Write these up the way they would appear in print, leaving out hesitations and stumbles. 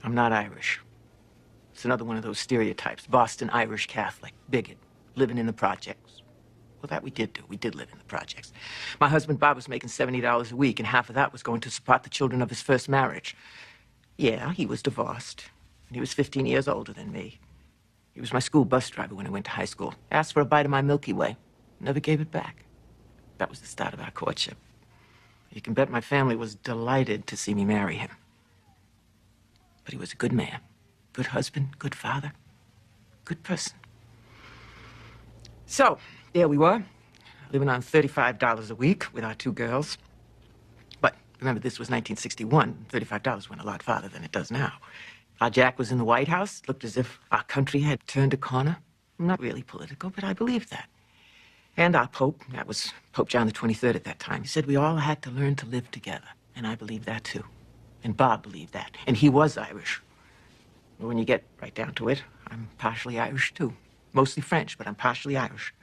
I'm not Irish. It's another one of those stereotypes. Boston Irish Catholic, bigot, living in the projects. Well, that we did do. We did live in the projects. My husband, Bob, was making $70 a week, and half of that was going to support the children of his first marriage. Yeah, he was divorced, and he was 15 years older than me. He was my school bus driver when I went to high school. Asked for a bite of my Milky Way. Never gave it back. That was the start of our courtship. You can bet my family was delighted to see me marry him. But he was a good man. Good husband, good father, good person. So, there we were, living on $35 a week with our two girls. But remember, this was 1961. $35 went a lot farther than it does now. Our Jack was in the White House. Looked as if our country had turned a corner. I'm not really political, but I believed that. And our Pope, that was Pope John the 23rd at that time, he said we all had to learn to live together. And I believed that, too. And Bob believed that. And he was Irish. When you get right down to it, I'm partially Irish, too. Mostly French, but I'm partially Irish.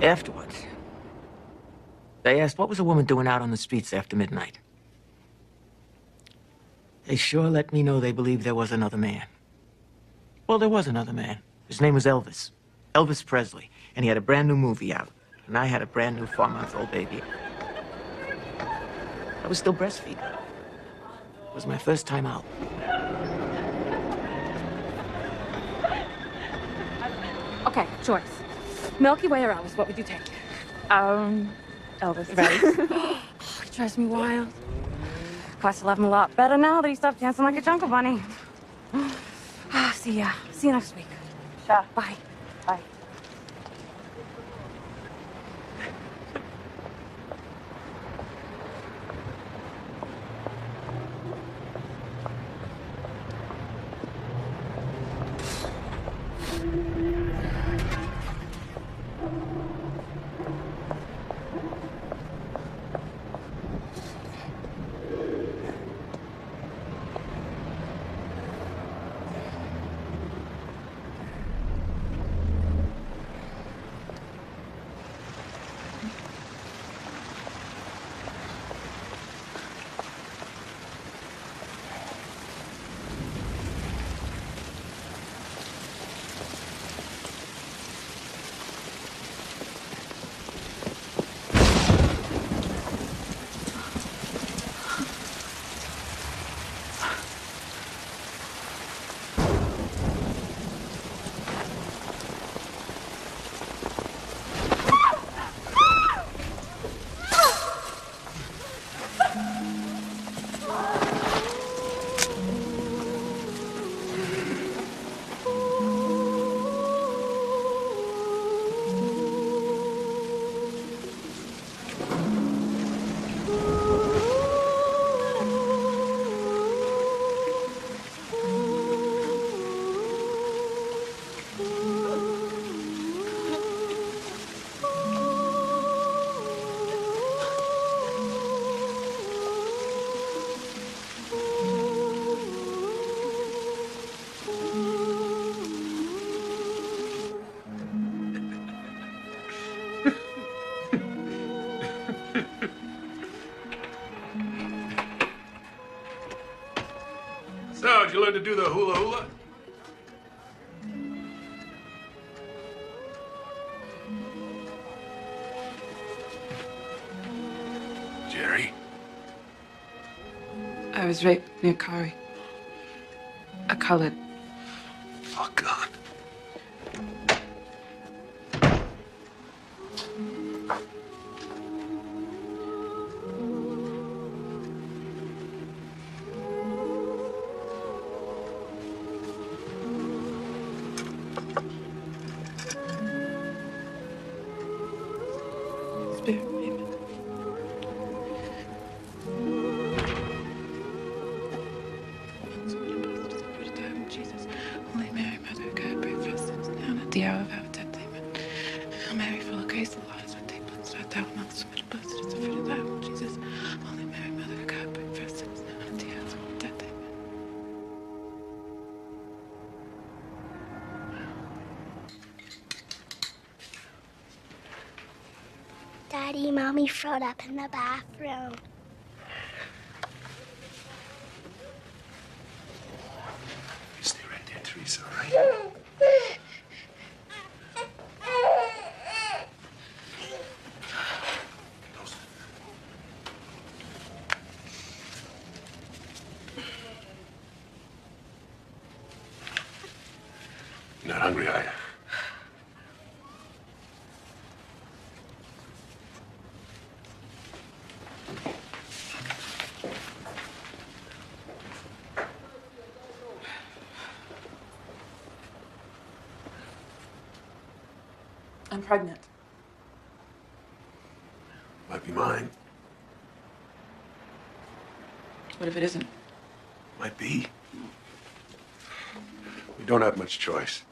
Afterwards, they asked, what was a woman doing out on the streets after midnight? They sure let me know they believed there was another man. Well, there was another man. His name was Elvis. Elvis Presley. And he had a brand new movie out. And I had a brand new 4-month-old baby. I was still breastfeeding. It was my first time out. Okay, choice. Milky Way or Elvis, what would you take? Elvis. Right. Oh, he drives me wild. Of course, I love him a lot better now that he stopped dancing like a jungle bunny. See ya. See you next week. Sure. Bye. Bye. So, did you learn to do the hula hula? Jerry? I was raped near Kari. A colored. Oh, God. Spirit, amen. Jesus, Holy Mary, Mother of God, pray for us sinners now and at the hour of our death. Amen. Hail Mary, full of grace, the Lord is with thee. Blessed art thou amongst women, and blessed is the fruit of thy womb, Jesus. Holy Mary, Mother of God, pray for us sinners now and at the hour of our death. Amen. Daddy, Mommy throwed up in the bathroom. You stay right there, Teresa, all right? Close. You're not hungry, are you? I'm pregnant. Might be mine. What if it isn't? Might be. We don't have much choice.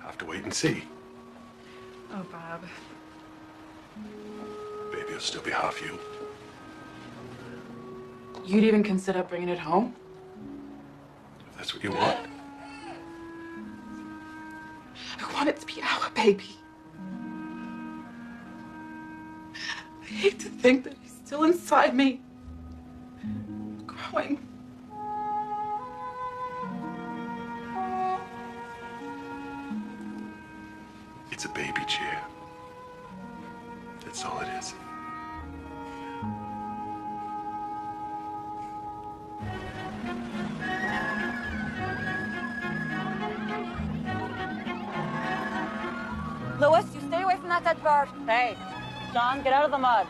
Have to wait and see. Oh, Bob. Baby will still be half you. You'd even consider bringing it home? If that's what you want. I want it to be our baby. I hate to think that he's still inside me, growing. It's a baby chair. That's all it is. Louis, you stay away from that dead bird. Hey, Sean, get out of the mud.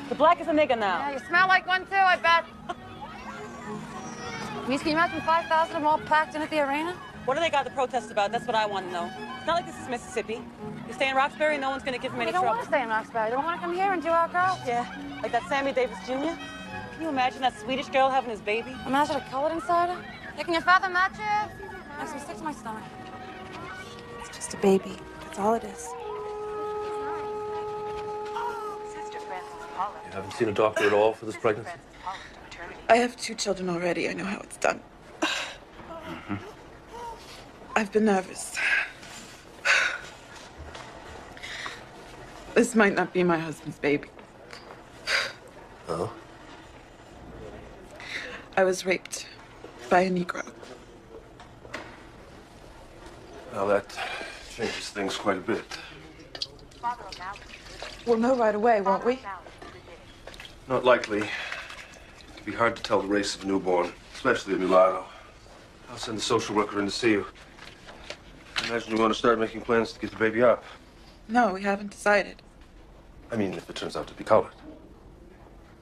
The black is a nigga now. Yeah, you smell like one too, I bet. Means, can you imagine 5,000 of them all packed in at the arena? What do they got to protest about? That's what I want to know. It's not like this is Mississippi. You stay in Roxbury, no one's going to give him any They don't trouble. want to stay in Roxbury. They don't want to come here and do our girls. Yeah, like that Sammy Davis Jr. Can you imagine that Swedish girl having his baby? Imagine a colored insider. Hey, can you fathom that, Jeff? Makes me sick to my stomach. It's just a baby. That's all it is. You haven't seen a doctor at all for this pregnancy? I have 2 children already. I know how it's done. I've been nervous. This might not be my husband's baby. Oh? I was raped by a Negro. Well, that changes things quite a bit. We'll know right away, won't we? Not likely. It'd be hard to tell the race of a newborn, especially a mulatto. I'll send the social worker in to see you. I imagine you want to start making plans to get the baby up. No, we haven't decided. I mean, if it turns out to be colored.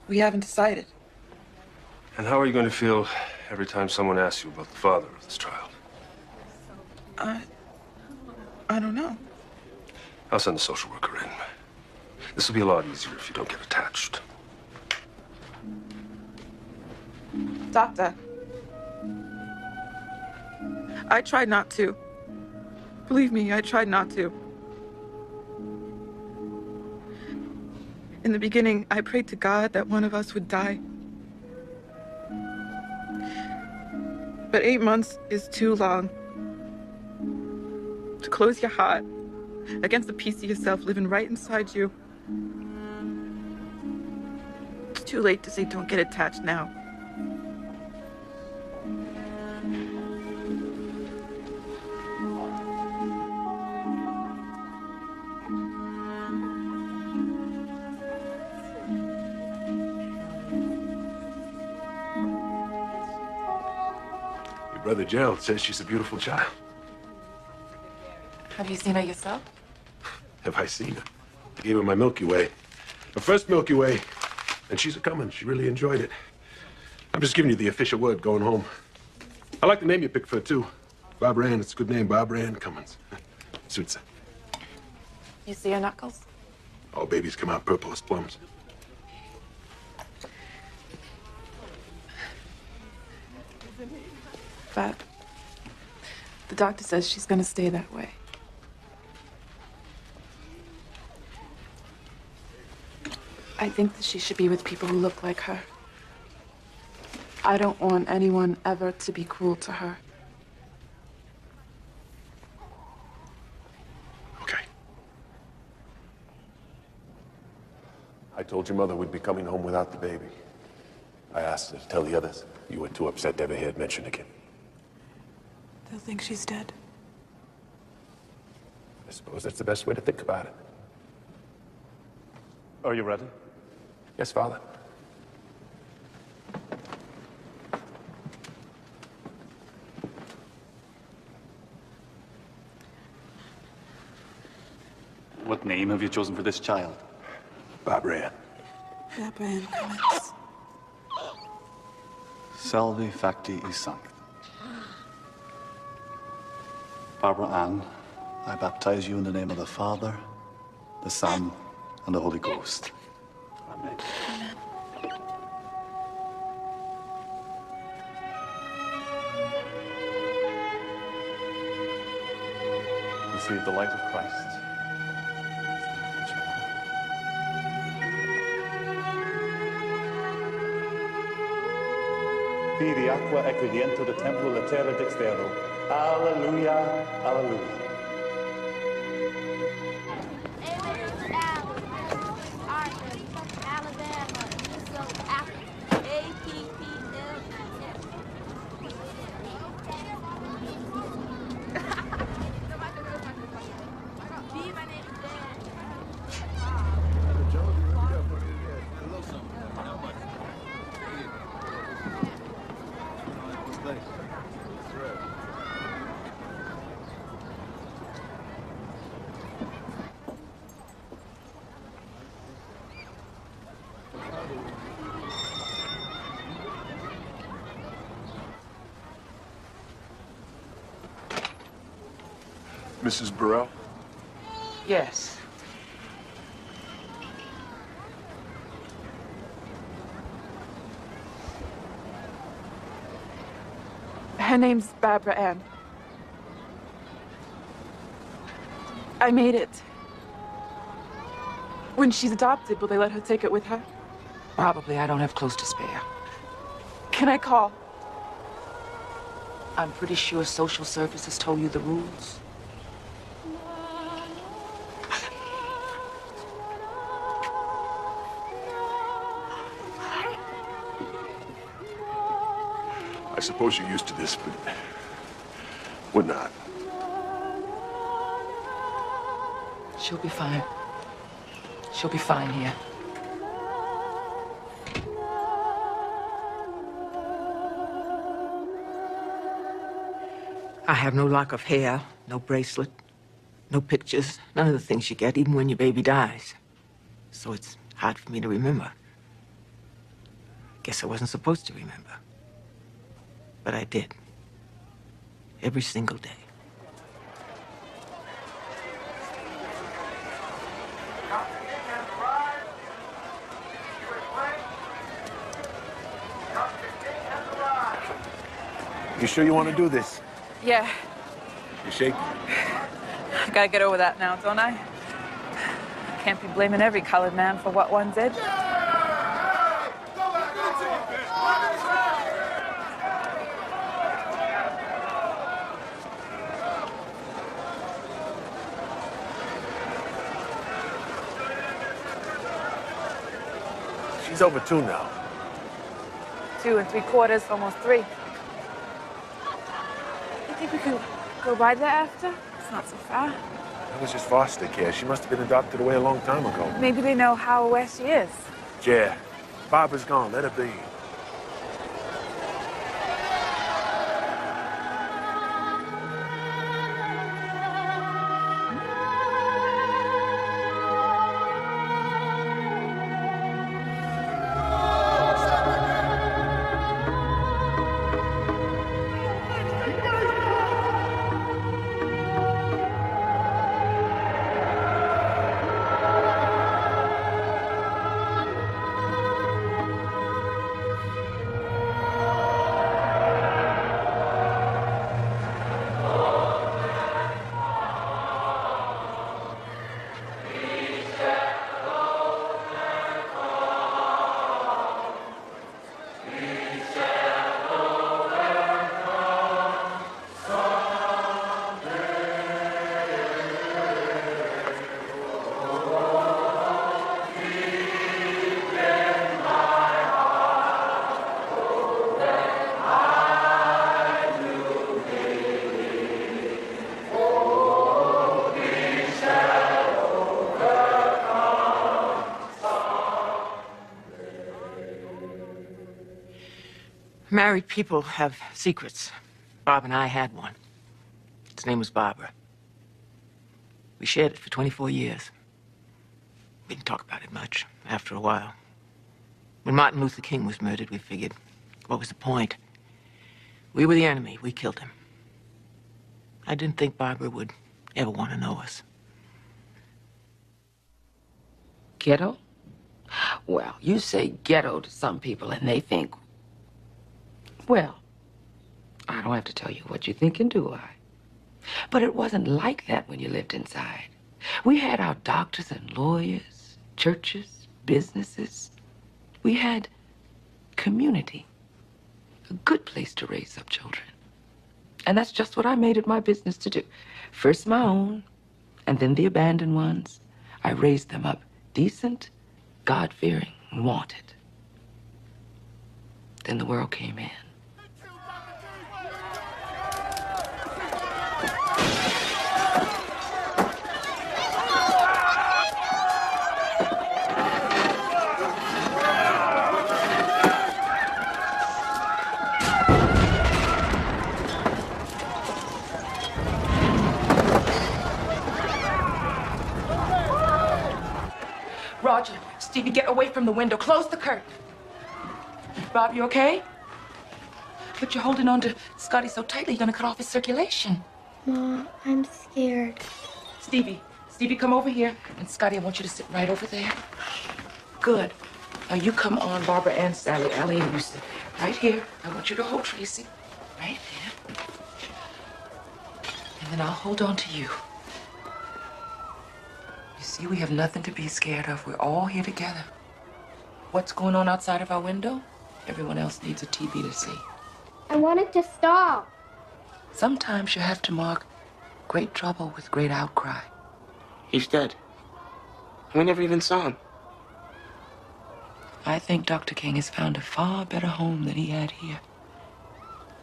We haven't decided. And how are you going to feel every time someone asks you about the father of this child? I don't know. I'll send the social worker in. This will be a lot easier if you don't get attached. Doctor. I tried not to. Believe me, I tried not to. In the beginning, I prayed to God that one of us would die. But 8 months is too long to close your heart against a piece of yourself living right inside you. It's too late to say don't get attached now. Your brother Gerald says she's a beautiful child. Have you seen her yourself? Have I seen her? I gave her my Milky Way. Her first Milky Way. And she's a-comin'. She really enjoyed it. I'm just giving you the official word going home. I like the name you picked for her, too. Barbara Ann. It's a good name. Barbara Ann Cummins. Suits her. You see her knuckles? All babies come out purple as plums. But the doctor says she's gonna stay that way. I think that she should be with people who look like her. I don't want anyone ever to be cruel to her. Okay. I told your mother we'd be coming home without the baby. I asked her to tell the others. You were too upset to ever hear it mentioned again. They'll think she's dead. I suppose that's the best way to think about it. Are you ready? Yes, Father. What name have you chosen for this child? Barbara Ann. Barbara Ann Cummins. Salvi facti e sancti. Barbara Ann, I baptize you in the name of the Father, the Son, and the Holy Ghost. Amen. Receive the light of Christ. Vidi aqua equidiento de templo latere dextero. Alleluia, alleluia. Mrs. Burrell? Yes. Her name's Barbara Ann. I made it. When she's adopted, will they let her take it with her? Probably. I don't have clothes to spare. Can I call? I'm pretty sure social services told you the rules. I suppose you're used to this, but we're not. She'll be fine. She'll be fine here. I have no lock of hair, no bracelet, no pictures, none of the things you get even when your baby dies. So it's hard for me to remember. Guess I wasn't supposed to remember. But I did. Every single day. You sure you want to do this? Yeah, You shaking? I gotta get over that now, don't I? Can't be blaming every colored man for what one did. She's over 2 now. 2 3/4, almost 3. You think we can go by there after? It's not so far. That was just foster care. She must have been adopted away a long time ago. Maybe they know how or where she is. Yeah. Barbara's gone. Let her be. Married people have secrets. Bob and I had one. Its name was Barbara. We shared it for 24 years. We didn't talk about it much after a while. When Martin Luther King was murdered, we figured, what was the point? We were the enemy. We killed him. I didn't think Barbara would ever want to know us. Ghetto? Well, you say ghetto to some people and they think, well, I don't have to tell you what you're thinking, do I? But it wasn't like that when you lived inside. We had our doctors and lawyers, churches, businesses. We had community, a good place to raise up children. And that's just what I made it my business to do. First my own, and then the abandoned ones. I raised them up decent, God-fearing, and wanted. Then the world came in. Roger, Stevie, get away from the window. Close the curtain. Bob, you okay? But you're holding on to Scotty so tightly, you're gonna cut off his circulation. Mom, I'm scared. Stevie, come over here. And Scotty, I want you to sit right over there. Good. Now you come on, Barbara and Sally, Allie and you sit right here. I want you to hold Tracy right there. And then I'll hold on to you. You see, we have nothing to be scared of. We're all here together. What's going on outside of our window? Everyone else needs a TV to see. I want it to stop. Sometimes you have to mark great trouble with great outcry. He's dead. We never even saw him. I think Dr. King has found a far better home than he had here.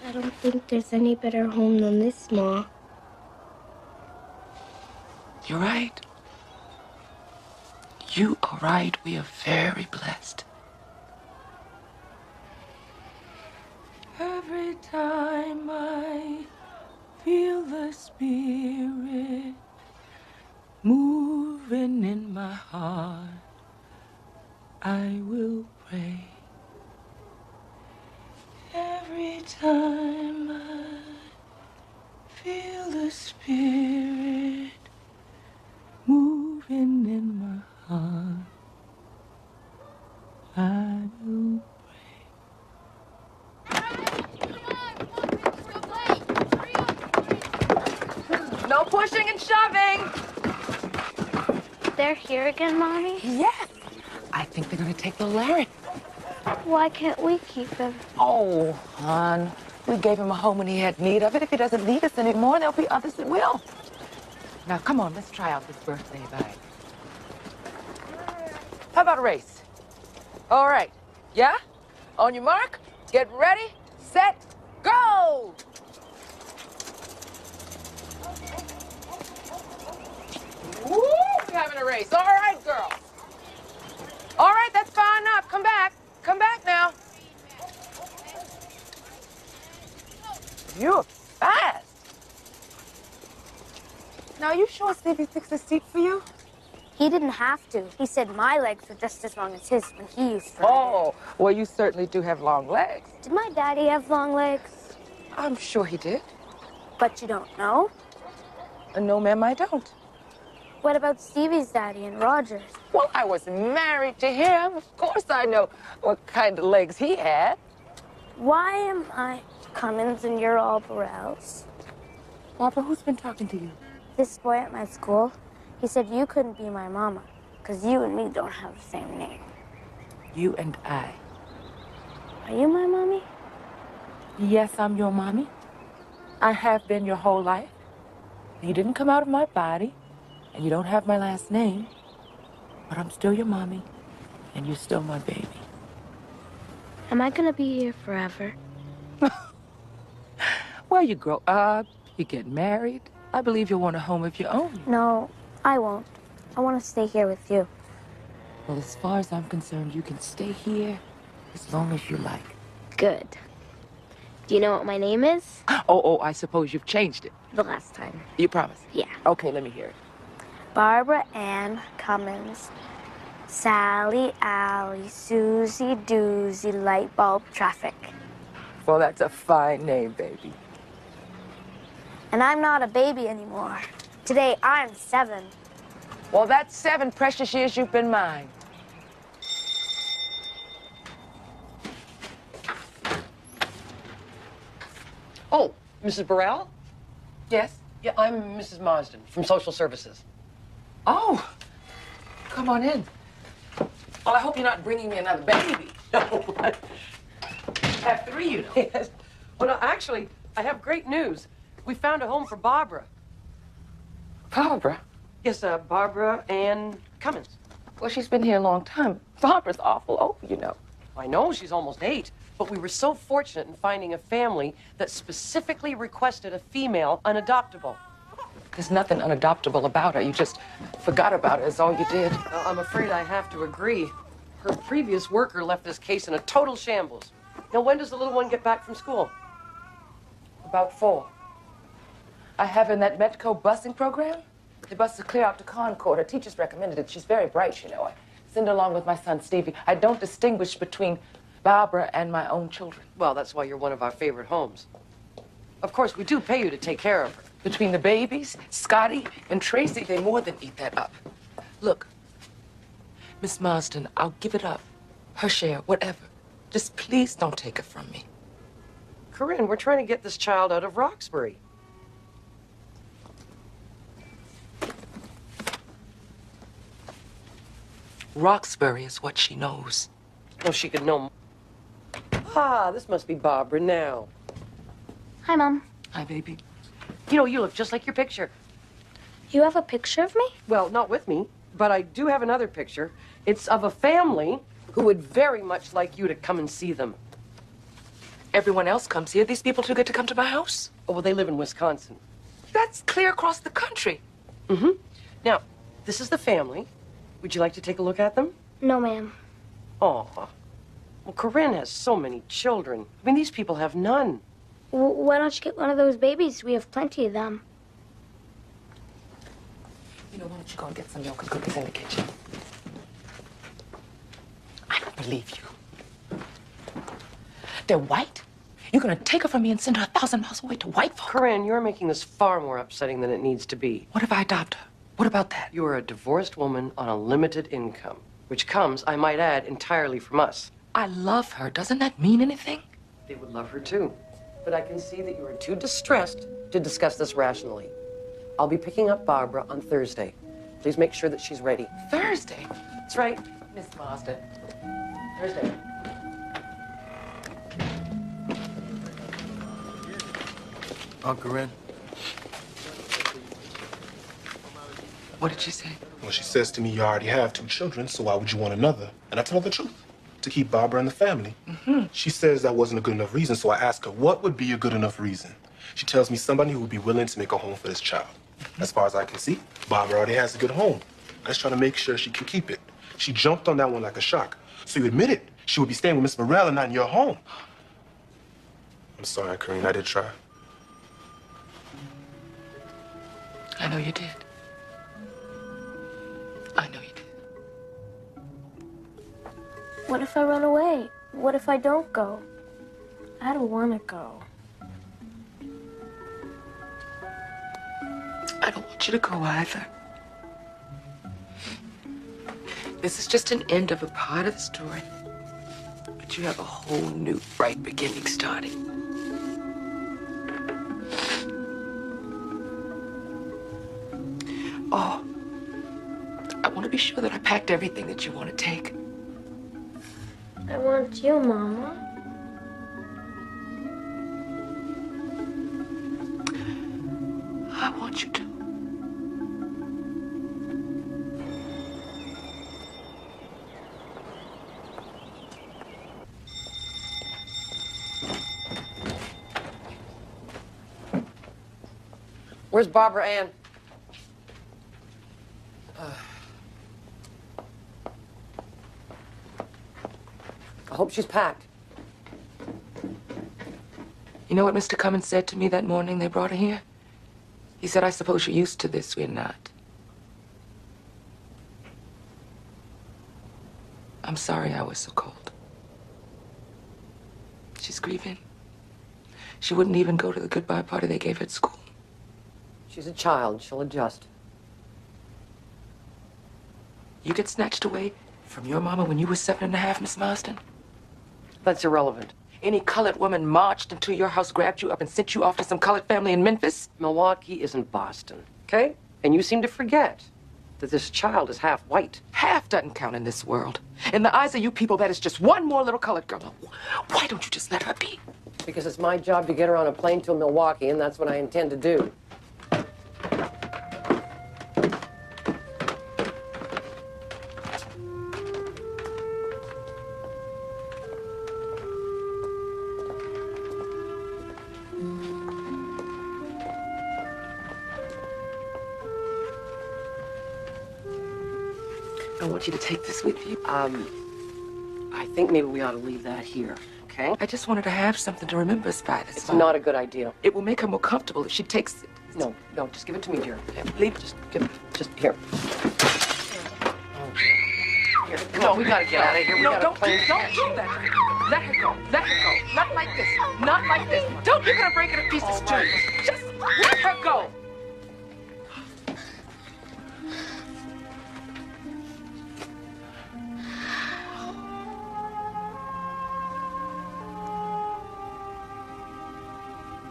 I don't think there's any better home than this, Ma. You're right. You are right. We are very blessed. Every time I feel the Spirit moving in my heart, I will pray. Every time I feel the Spirit moving in my heart, I will pray. No pushing and shoving. They're here again, Mommy? Yes. I think they're going to take the Larry. Why can't we keep him? Oh, hon. We gave him a home when he had need of it. If he doesn't need us anymore, there'll be others that will. Now, come on, let's try out this birthday bag. How about a race? All right. Yeah? On your mark, get ready, set, go! Woo! We're having a race. All right, girls. All right, that's far enough. Come back. Come back now. You're fast. Now, you sure Stevie fixed the seat for you? He didn't have to. He said my legs were just as long as his when he used to. Oh, well, you certainly do have long legs. Did my daddy have long legs? I'm sure he did. But you don't know? No, ma'am, I don't. What about Stevie's daddy and Roger's? Well, I was married to him. Of course I know what kind of legs he had. Why am I Cummins and you're all Burrells? Barbara, who's been talking to you? This boy at my school, he said you couldn't be my mama, because you and me don't have the same name. You and I. Are you my mommy? Yes, I'm your mommy. I have been your whole life. You didn't come out of my body, and you don't have my last name, but I'm still your mommy, and you're still my baby. Am I gonna be here forever? Well, you grow up, you get married. I believe you'll want a home of your own. No, I won't. I want to stay here with you. Well, as far as I'm concerned, you can stay here as long as you like. Good. Do you know what my name is? Oh, I suppose you've changed it. The last time. You promise? Yeah. Okay, let me hear it. Barbara Ann Cummins. Sally, Allie, Susie, Doozy, light bulb, traffic. Well, that's a fine name, baby. And I'm not a baby anymore. Today, I'm 7. Well, that's 7 precious years you've been mine. Oh, Mrs. Burrell? Yes? Yeah, I'm Mrs. Marsden from Social Services. Oh, come on in. Well, I hope you're not bringing me another baby. No. I have 3, you know. Yes. Well, no, actually, I have great news. We found a home for Barbara. Barbara? Yes, Barbara Ann Cummins. Well, she's been here a long time. Barbara's awful old, you know. I know, she's almost 8. But we were so fortunate in finding a family that specifically requested a female unadoptable. There's nothing unadoptable about her. You just forgot about her is all you did. I'm afraid I have to agree. Her previous worker left this case in a total shambles. Now, when does the little one get back from school? About 4. I have her in that Metco busing program. The bus is clear out to Concord. Her teachers recommended it. She's very bright, you know. I send her along with my son, Stevie. I don't distinguish between Barbara and my own children. Well, that's why you're one of our favorite homes. Of course, we do pay you to take care of her. Between the babies, Scotty, and Tracy, they more than eat that up. Look, Miss Marsden, I'll give it up. Her share, whatever. Just please don't take her from me. Corinne, we're trying to get this child out of Roxbury. Roxbury is what she knows. Oh, she could know. Ah, this must be Barbara now. Hi, Mom. Hi, baby. You know, you look just like your picture. You have a picture of me? Well, not with me, but I do have another picture. It's of a family who would very much like you to come and see them. Everyone else comes here. These people too good to come to my house? Oh, well, they live in Wisconsin. That's clear across the country. Mm-hmm. Now, this is the family. Would you like to take a look at them? No, ma'am. Aw. Well, Corinne has so many children. I mean, these people have none. Why don't you get one of those babies? We have plenty of them. You know, why don't you go and get some milk and cookies in the kitchen? I don't believe you. They're white? You're gonna take her from me and send her 1,000 miles away to white folk? Corinne, you're making this far more upsetting than it needs to be. What if I adopt her? What about that? You are a divorced woman on a limited income, which comes, I might add, entirely from us. I love her. Doesn't that mean anything? They would love her, too. But I can see that you are too distressed to discuss this rationally. I'll be picking up Barbara on Thursday. Please make sure that she's ready. Thursday? That's right. Miss Marsden. Thursday. Corinne. What did she say? Well, she says to me, you already have 2 children, so why would you want another? And I tell her the truth. To keep Barbara in the family. Mm-hmm. She says that wasn't a good enough reason, so I ask her, what would be a good enough reason? She tells me somebody who would be willing to make a home for this child. Mm-hmm. As far as I can see, Barbara already has a good home. I just try to make sure she can keep it. She jumped on that one like a shark. So you admit it. She would be staying with Miss Morell and not in your home. I'm sorry, Corinne. I did try. I know you did. I know you did. What if I run away? What if I don't go? I don't want to go. I don't want you to go either. This is just an end of a part of the story. But you have a whole new, bright beginning starting. Oh, I want to be sure that I packed everything that you want to take. I want you, Mama. I want you to. Where's Barbara Ann? I hope she's packed. You know what Mr. Cummins said to me that morning they brought her here? He said, I suppose you're used to this. We're not. I'm sorry I was so cold. She's grieving. She wouldn't even go to the goodbye party they gave her at school. She's a child. She'll adjust. You get snatched away from your mama when you were 7.5, Miss Marston? That's irrelevant. Any colored woman marched into your house, grabbed you up, and sent you off to some colored family in Memphis? Milwaukee isn't Boston, okay? And you seem to forget that this child is half white. Half doesn't count in this world. In the eyes of you people, that is just one more little colored girl. Why don't you just let her be? Because it's my job to get her on a plane to Milwaukee, and that's what I intend to do. I want you to take this with you. I think maybe we ought to leave that here, okay? I just wanted to have something to remember us by. That's It's not a good idea. It will make her more comfortable if she takes it. No, just give it to me, dear. Leave, just here. Here, come on, we gotta get out of here. No, don't do that. Let her go. Let her go. Not like this. Not like this. Don't, you're gonna break it to pieces too. Just let her go.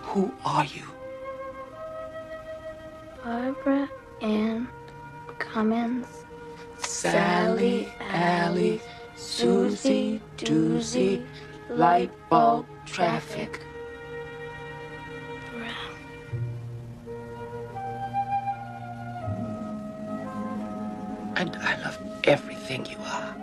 Who are you? Barbara Ann Cummins. Sally, Allie, Susie, Doozy, light bulb, traffic. And I love everything you are.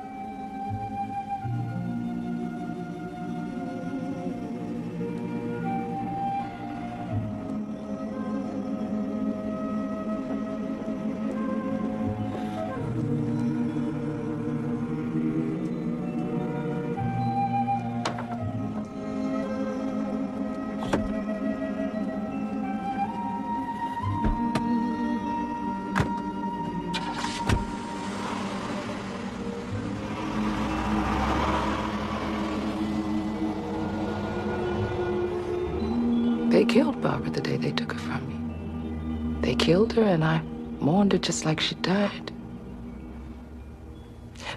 They killed Barbara the day they took her from me. They killed her, and I mourned her just like she died.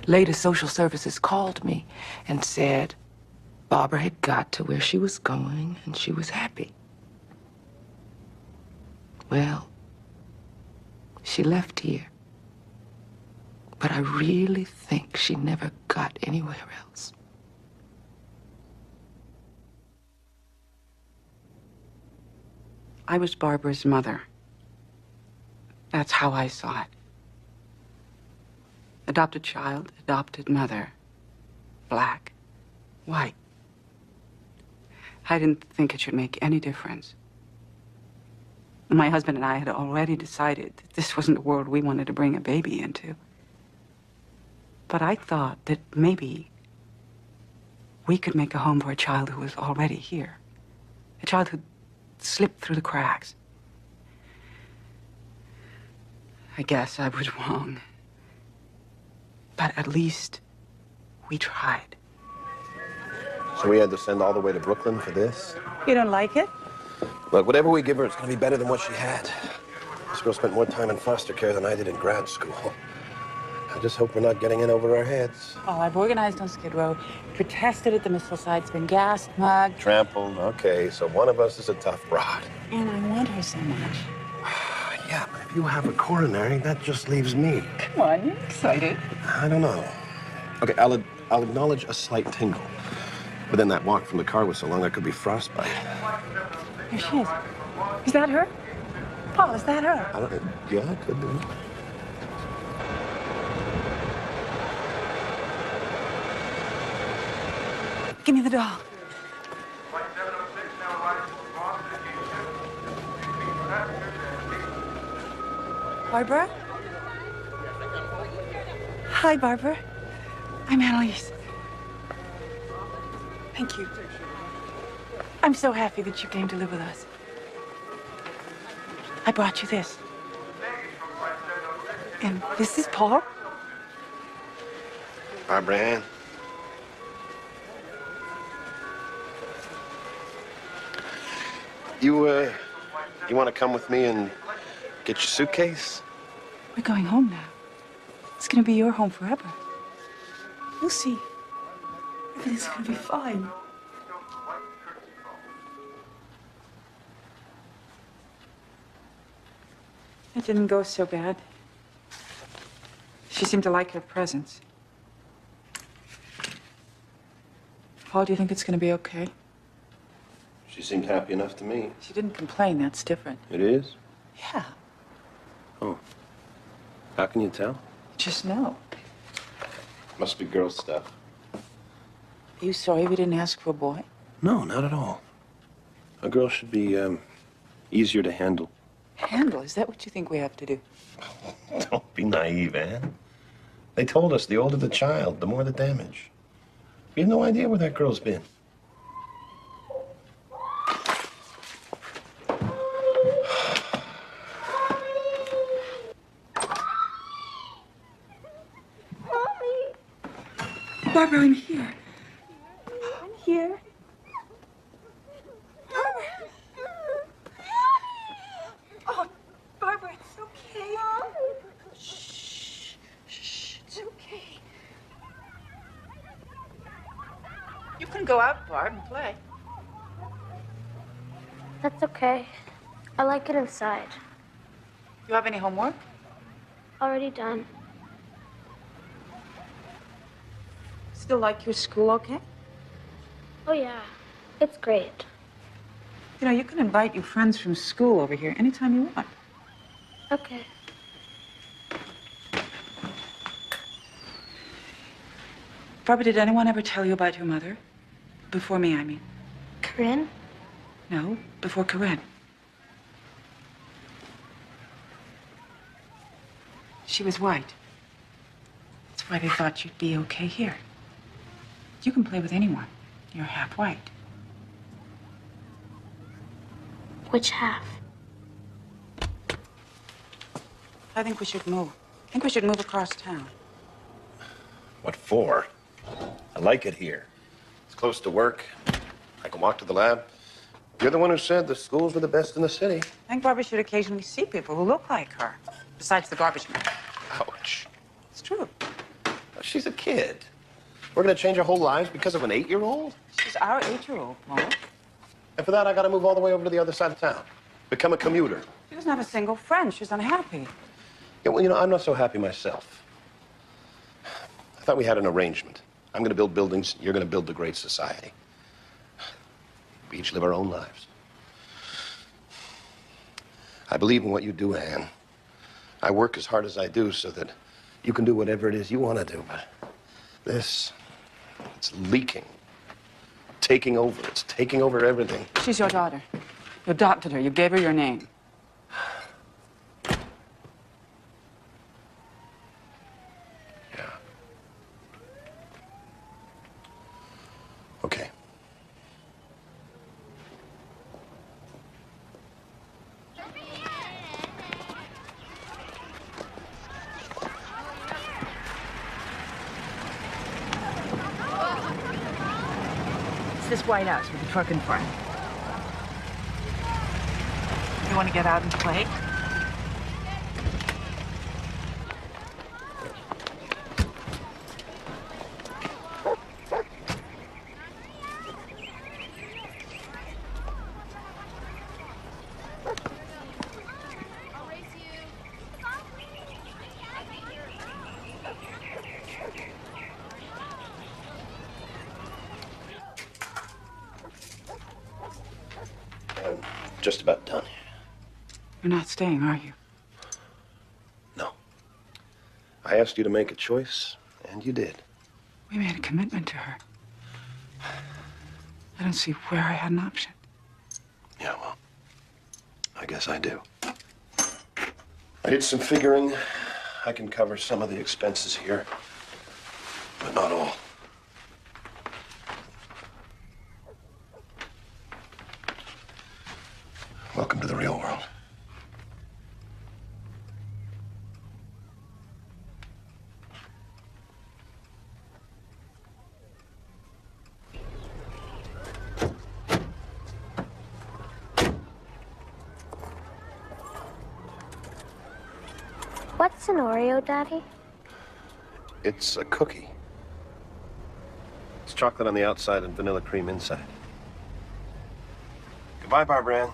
Later, social services called me and said Barbara had got to where she was going, and she was happy. Well, she left here. But I really think she never got anywhere else. I was Barbara's mother. That's how I saw it. Adopted child, adopted mother. Black, white. I didn't think it should make any difference. My husband and I had already decided that this wasn't the world we wanted to bring a baby into. But I thought that maybe we could make a home for a child who was already here. A child who slipped through the cracks. I guess I was wrong. But at least we tried. So we had to send all the way to Brooklyn for this? You don't like it? Look, whatever we give her, it's gonna be better than what she had. This girl spent more time in foster care than I did in grad school. I just hope we're not getting in over our heads. Oh, I've organized on Skid Row, protested at the missile sites, been gassed, mugged. Trampled, okay, so one of us is a tough broad. And I want her so much. Yeah, but if you have a coronary, that just leaves me. Come on, you're excited. I don't know. Okay, I'll acknowledge a slight tingle. But then that walk from the car was so long I could be frostbite. There she is. Is that her? Paul, is that her? I don't know. Yeah, it could be. Give me the doll. Barbara? Hi, Barbara. I'm Annalise. Thank you. I'm so happy that you came to live with us. I brought you this. And this is Paul. Barbara Ann. You want to come with me and get your suitcase? We're going home now. It's gonna be your home forever. You'll see. Everything's gonna be fine. It didn't go so bad. She seemed to like your presence. Paul, do you think it's gonna be okay? She seemed happy enough to me. She didn't complain. That's different. It is? Yeah. Oh. How can you tell? Just know. Must be girl stuff. Are you sorry we didn't ask for a boy? No, not at all. A girl should be easier to handle. Handle? Is that what you think we have to do? Don't be naive, Anne. They told us the older the child, the more the damage. We have no idea where that girl's been. Barbara, I'm here. I'm here. Oh, Barbara, it's okay. Shh. Shh. It's okay. You can go out, Barb, and play. That's okay. I like it inside. You have any homework? Already done. Still like your school, okay? Oh, yeah. It's great. You know, you can invite your friends from school over here anytime you want. Okay. Barbara, did anyone ever tell you about your mother? Before me, I mean. Corinne? No, before Corinne. She was white. That's why they thought you'd be okay here. You can play with anyone. You're half white. Which half? I think we should move. I think we should move across town. What for? I like it here. It's close to work. I can walk to the lab. You're the one who said the schools were the best in the city. I think Barbara should occasionally see people who look like her, besides the garbage man. Ouch. It's true. She's a kid. We're gonna change our whole lives because of an 8-year-old? She's our 8-year-old, Paul. And for that, I gotta move all the way over to the other side of town. Become a commuter. She doesn't have a single friend. She's unhappy. Yeah, well, you know, I'm not so happy myself. I thought we had an arrangement. I'm gonna build buildings, you're gonna build the great society. We each live our own lives. I believe in what you do, Anne. I work as hard as I do so that you can do whatever it is you want to do, but this, it's leaking. Taking over. It's taking over everything. She's your daughter. You adopted her. You gave her your name. Yeah. Okay. This White House with the truck in front. You want to get out and play? Just about done. You're not staying, are you? No. I asked you to make a choice, and you did. We made a commitment to her. I don't see where I had an option. Yeah, well, I guess I do. I did some figuring. I can cover some of the expenses here, but not all. Welcome to the real world. What's an Oreo, Daddy? It's a cookie. It's chocolate on the outside and vanilla cream inside. Goodbye, Barbara Ann.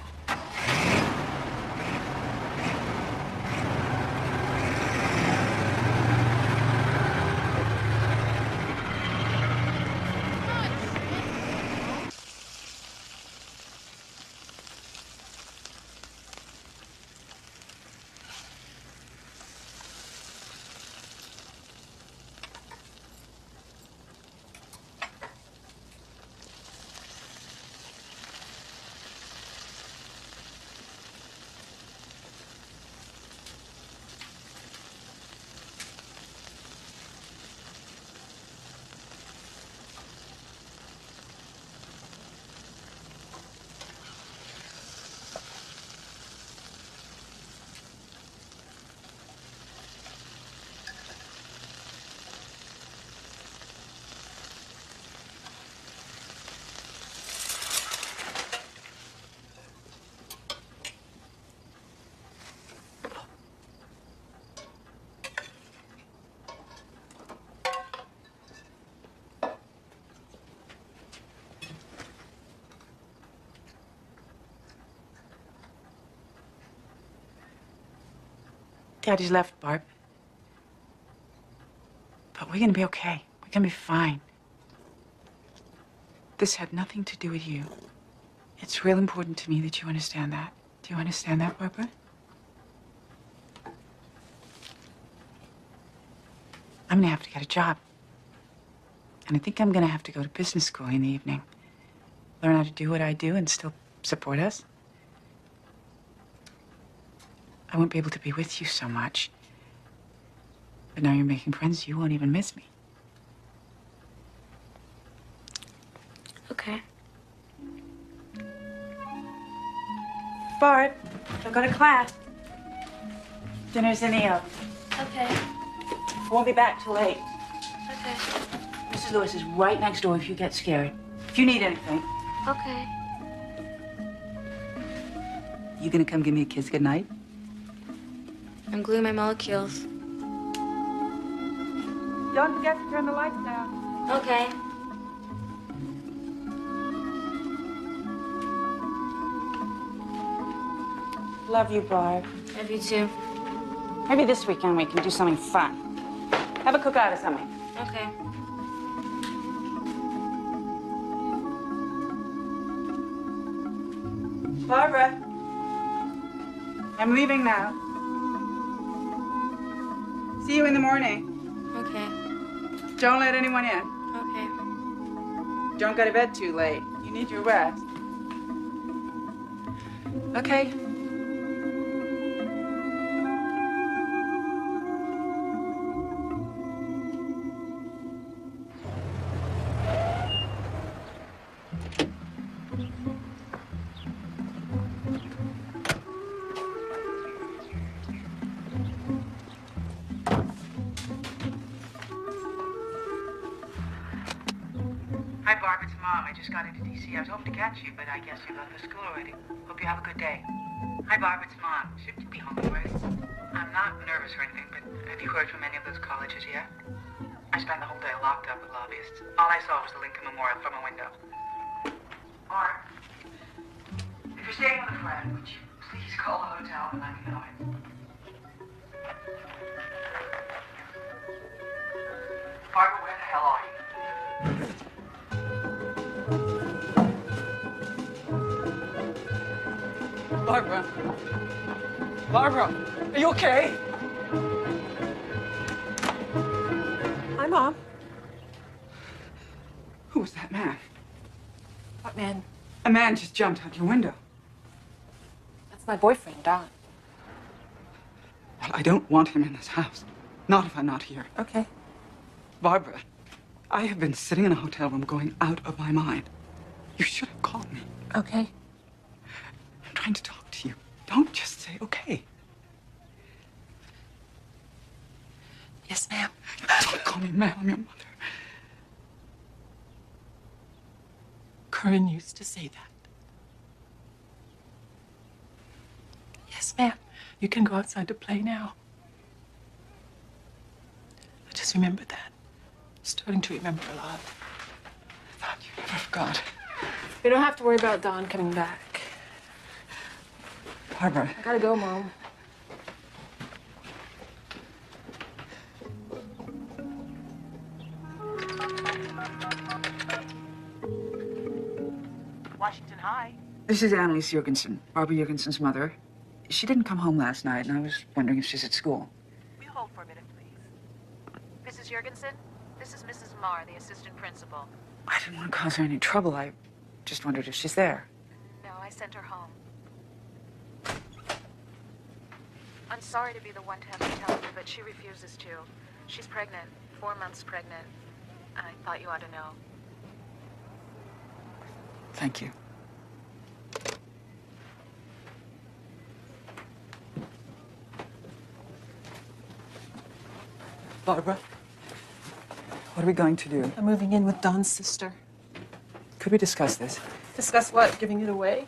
Daddy's left, Barb. But we're gonna be okay. We're gonna be fine. This had nothing to do with you. It's real important to me that you understand that. Do you understand that, Barbara? I'm gonna have to get a job. And I think I'm gonna have to go to business school in the evening. Learn how to do what I do and still support us. I won't be able to be with you so much. But now you're making friends, you won't even miss me. Okay. Barb, don't go to class. Dinner's in the oven. Okay. Won't be back till 8. Okay. Mrs. Lewis is right next door if you get scared. If you need anything. Okay. You gonna come give me a kiss goodnight? I'm gluing my molecules. Don't forget to turn the lights down. Okay. Love you, Barb. Love you too. Maybe this weekend we can do something fun. Have a cookout or something. Okay. Barbara, I'm leaving now. See you in the morning. Okay. Don't let anyone in. Okay. Don't go to bed too late. You need your rest. Okay. Hi, Barb. It's Mom. I just got into D.C. I was hoping to catch you, but I guess you left for school already. Hope you have a good day. Hi, Barb. It's Mom. Shouldn't you be home already? I'm not nervous or anything, but have you heard from any of those colleges yet? I spent the whole day locked up with lobbyists. All I saw was the Lincoln Memorial from a window. Barb, if you're staying with a friend, would you please call the hotel and let me know it? Barbara, where the hell are you? Barbara. Barbara, are you okay? Hi, Mom. Who was that man? What man? A man just jumped out your window. That's my boyfriend, Don. Well, I don't want him in this house. Not if I'm not here. Okay. Barbara, I have been sitting in a hotel room going out of my mind. You should have called me. Okay. I'm trying to talk to you. Don't just say okay. Yes, ma'am. Don't call me ma'am. I'm your mother. Corinne used to say that. Yes, ma'am. You can go outside to play now. I just remembered that. Starting to remember a lot. I thought you never forgot. We don't have to worry about Don coming back. Barbara. I gotta go, Mom. Washington High. This is Annalise Jurgensen, Barbara Jurgensen's mother. She didn't come home last night, and I was wondering if she's at school. Will you hold for a minute, please? Mrs. Jurgensen, this is Mrs. Marr, the assistant principal. I didn't want to cause her any trouble. I just wondered if she's there. No, I sent her home. I'm sorry to be the one to have to tell you, but she refuses to. She's pregnant, 4 months pregnant. I thought you ought to know. Thank you. Barbara, what are we going to do? I'm moving in with Don's sister. Could we discuss this? Discuss what? Giving it away?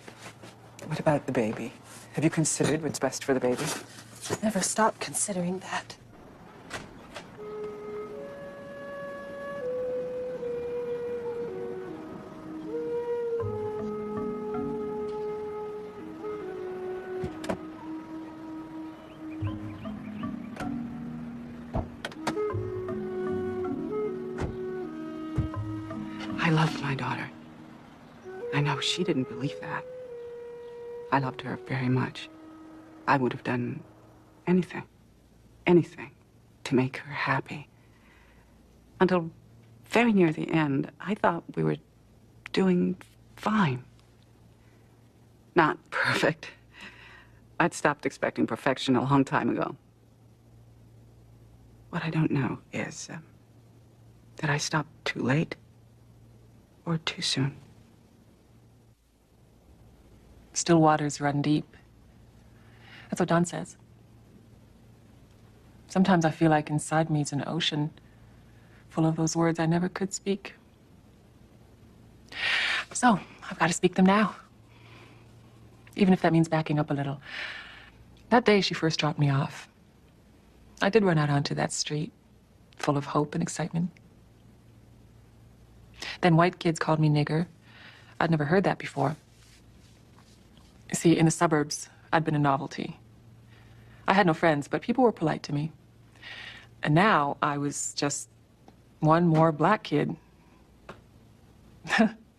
What about the baby? Have you considered what's best for the baby? Never stop considering that. I loved my daughter. I know she didn't believe that. I loved her very much. I would have done anything to make her happy. Until very near the end, I thought we were doing fine. Not perfect. I'd stopped expecting perfection a long time ago. What I don't know is that I stopped too late or too soon. Still waters run deep. That's what Don says. Sometimes I feel like inside me is an ocean full of those words I never could speak. So, I've got to speak them now. Even if that means backing up a little. That day she first dropped me off, I did run out onto that street, full of hope and excitement. Then white kids called me nigger. I'd never heard that before. See, in the suburbs, I'd been a novelty. I had no friends, but people were polite to me. And now I was just one more black kid.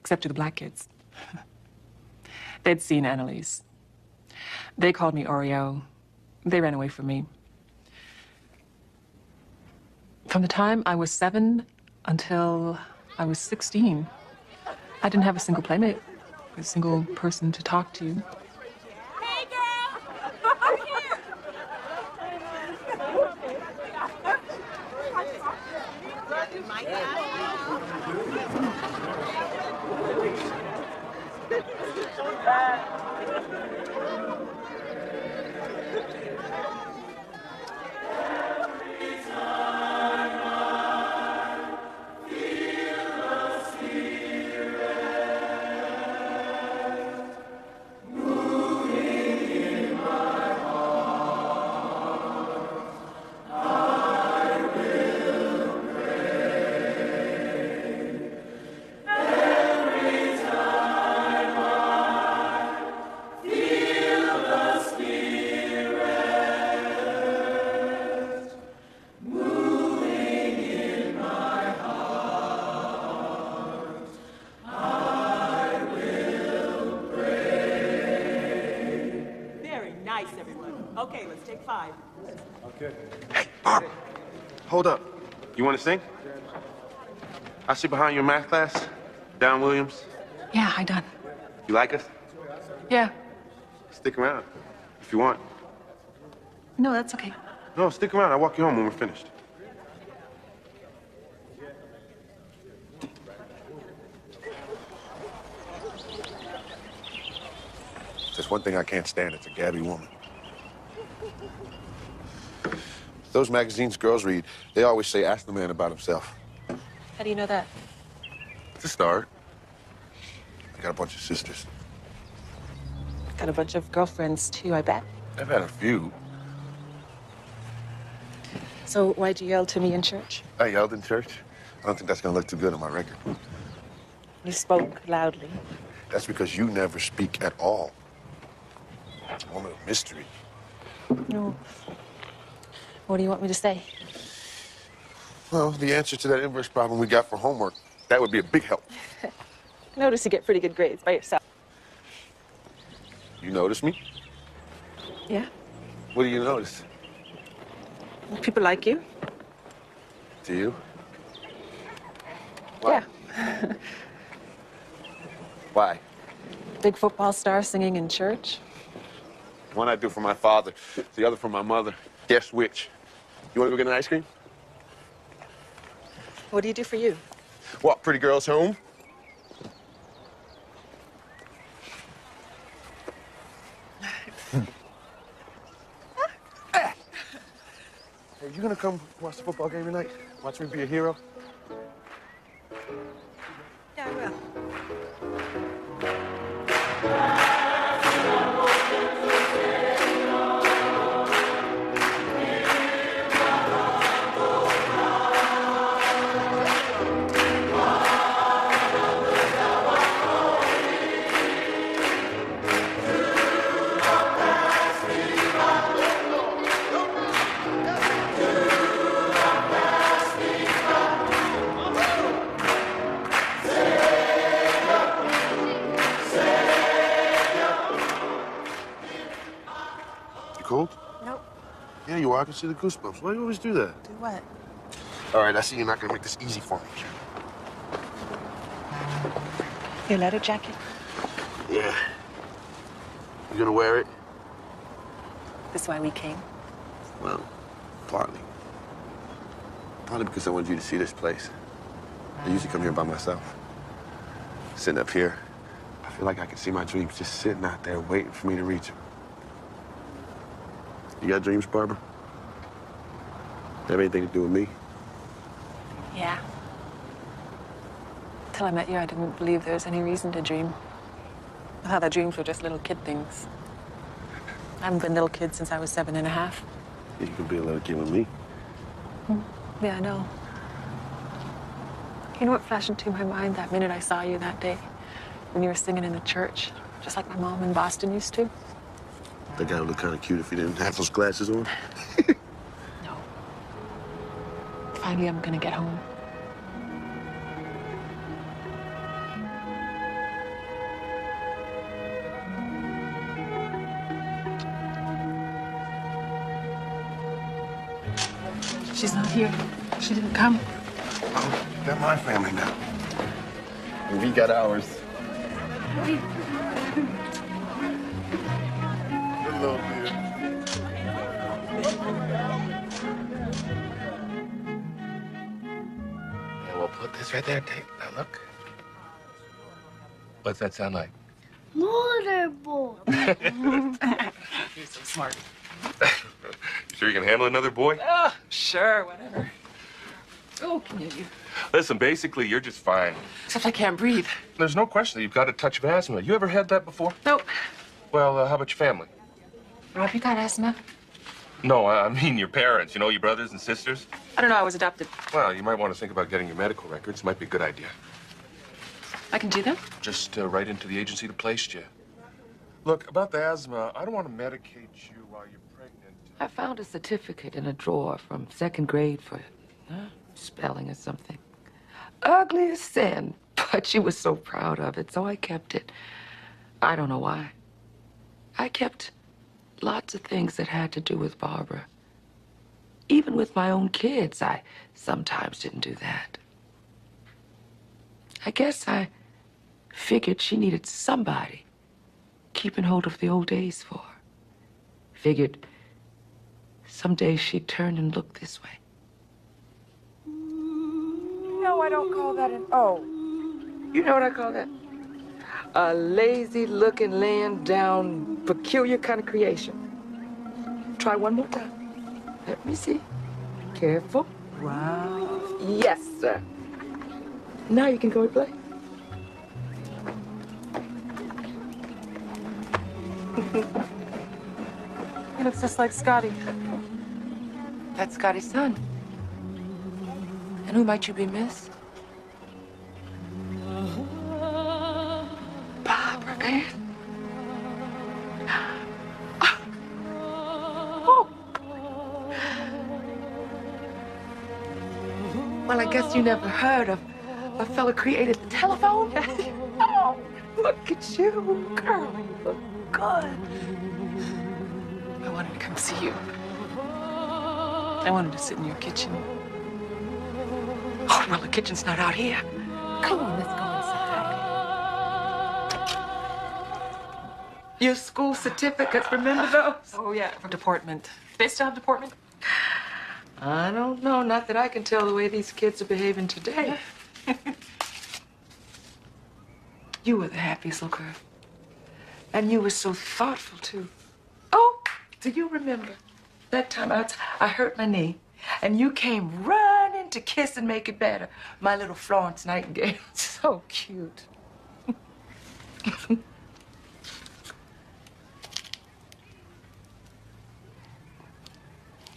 Except to the black kids. They'd seen Annalise. They called me Oreo. They ran away from me. From the time I was 7 until I was 16, I didn't have a single playmate, a single person to talk to. Hey, girl! Come here! Okay, let's take 5. Okay. Hey, Barbara. Hold up. You want to sing? I sit behind your math class. Don Williams. Yeah, hi, Don. You like us? Yeah. Stick around if you want. No, that's okay. No, stick around. I'll walk you home when we're finished. There's one thing I can't stand. It's a gabby woman. Those magazines girls read, they always say, ask the man about himself. How do you know that? It's a start. I got a bunch of sisters. Got a bunch of girlfriends, too, I bet. I've had a few. So why'd you yell to me in church? I yelled in church. I don't think that's gonna look too good on my record. You spoke loudly. That's because you never speak at all. It's a woman of mystery. No. What do you want me to say? Well, the answer to that inverse problem we got for homework, that would be a big help. I notice you get pretty good grades by yourself. You notice me? Yeah? What do you notice? People like you. Do you? Yeah. Why? Big football star singing in church. One I do for my father, the other for my mother. Guess which? You want to go get an ice cream? What do you do for you? Walk pretty girls home. Hey, you gonna come watch the football game tonight? Watch me be a hero? Yeah, I will. Cold? Nope. Yeah, you are. I can see the goosebumps. Why do you always do that? Do what? All right, I see you're not gonna make this easy for me. Your leather jacket? Yeah. You gonna wear it? That's why we came. Well, partly. Partly because I wanted you to see this place. I usually come here by myself. Sitting up here, I feel like I can see my dreams just sitting out there waiting for me to reach them. You got dreams, Barbara? Have anything to do with me? Yeah. Till I met you, I didn't believe there was any reason to dream. I thought that dreams were just little kid things. I haven't been a little kid since I was 7 and a half. You can be a little kid with me. Yeah, I know. You know what flashed into my mind that minute I saw you that day? When you were singing in the church, just like my mom in Boston used to? That guy would look kind of cute if he didn't have those glasses on. No. Finally, I'm gonna get home. She's not here. She didn't come. Oh, they're my family now. And we got ours. Hello, dear. Yeah, we'll put this right there, Tate. Now look. What's that sound like? Motorboat. You're so smart. You sure you can handle another boy? Oh, sure, whatever. Oh, can you? Listen, basically, you're just fine. Except I can't breathe. There's no question that you've got a touch of asthma. You ever had that before? Nope. Well, how about your family? Rob, you got asthma? No, I mean your parents, you know, your brothers and sisters. I don't know, I was adopted. Well, you might want to think about getting your medical records. Might be a good idea. I can do that? Just write into the agency that placed you. Look, about the asthma, I don't want to medicate you while you're pregnant. I found a certificate in a drawer from 2nd grade for spelling or something. Ugly as sin, but she was so proud of it, so I kept it. I don't know why. I kept lots of things that had to do with Barbara. Even with my own kids, I sometimes didn't do that. I guess I figured she needed somebody keeping hold of the old days for her. Figured someday she'd turn and look this way. No, I don't call that an O. You know what I call that? A lazy-looking, laying down, peculiar kind of creation. Try one more time. Let me see. Careful. Wow. Yes, sir. Now you can go and play. He looks just like Scotty. That's Scotty's son. And who might you be, miss? Barbara Ann. Oh. Well, I guess you never heard of a fella created the telephone? Oh, look at you, girl. You look good. I wanted to come see you. I wanted to sit in your kitchen. Oh, well, the kitchen's not out here. Come on, let's go inside. Your school certificates, remember those? Oh, yeah, for deportment. They still have deportment? I don't know. Not that I can tell the way these kids are behaving today. You were the happiest little girl. And you were so thoughtful, too. Oh, do you remember that time I hurt my knee and you came running to kiss and make it better? My little Florence Nightingale. So cute.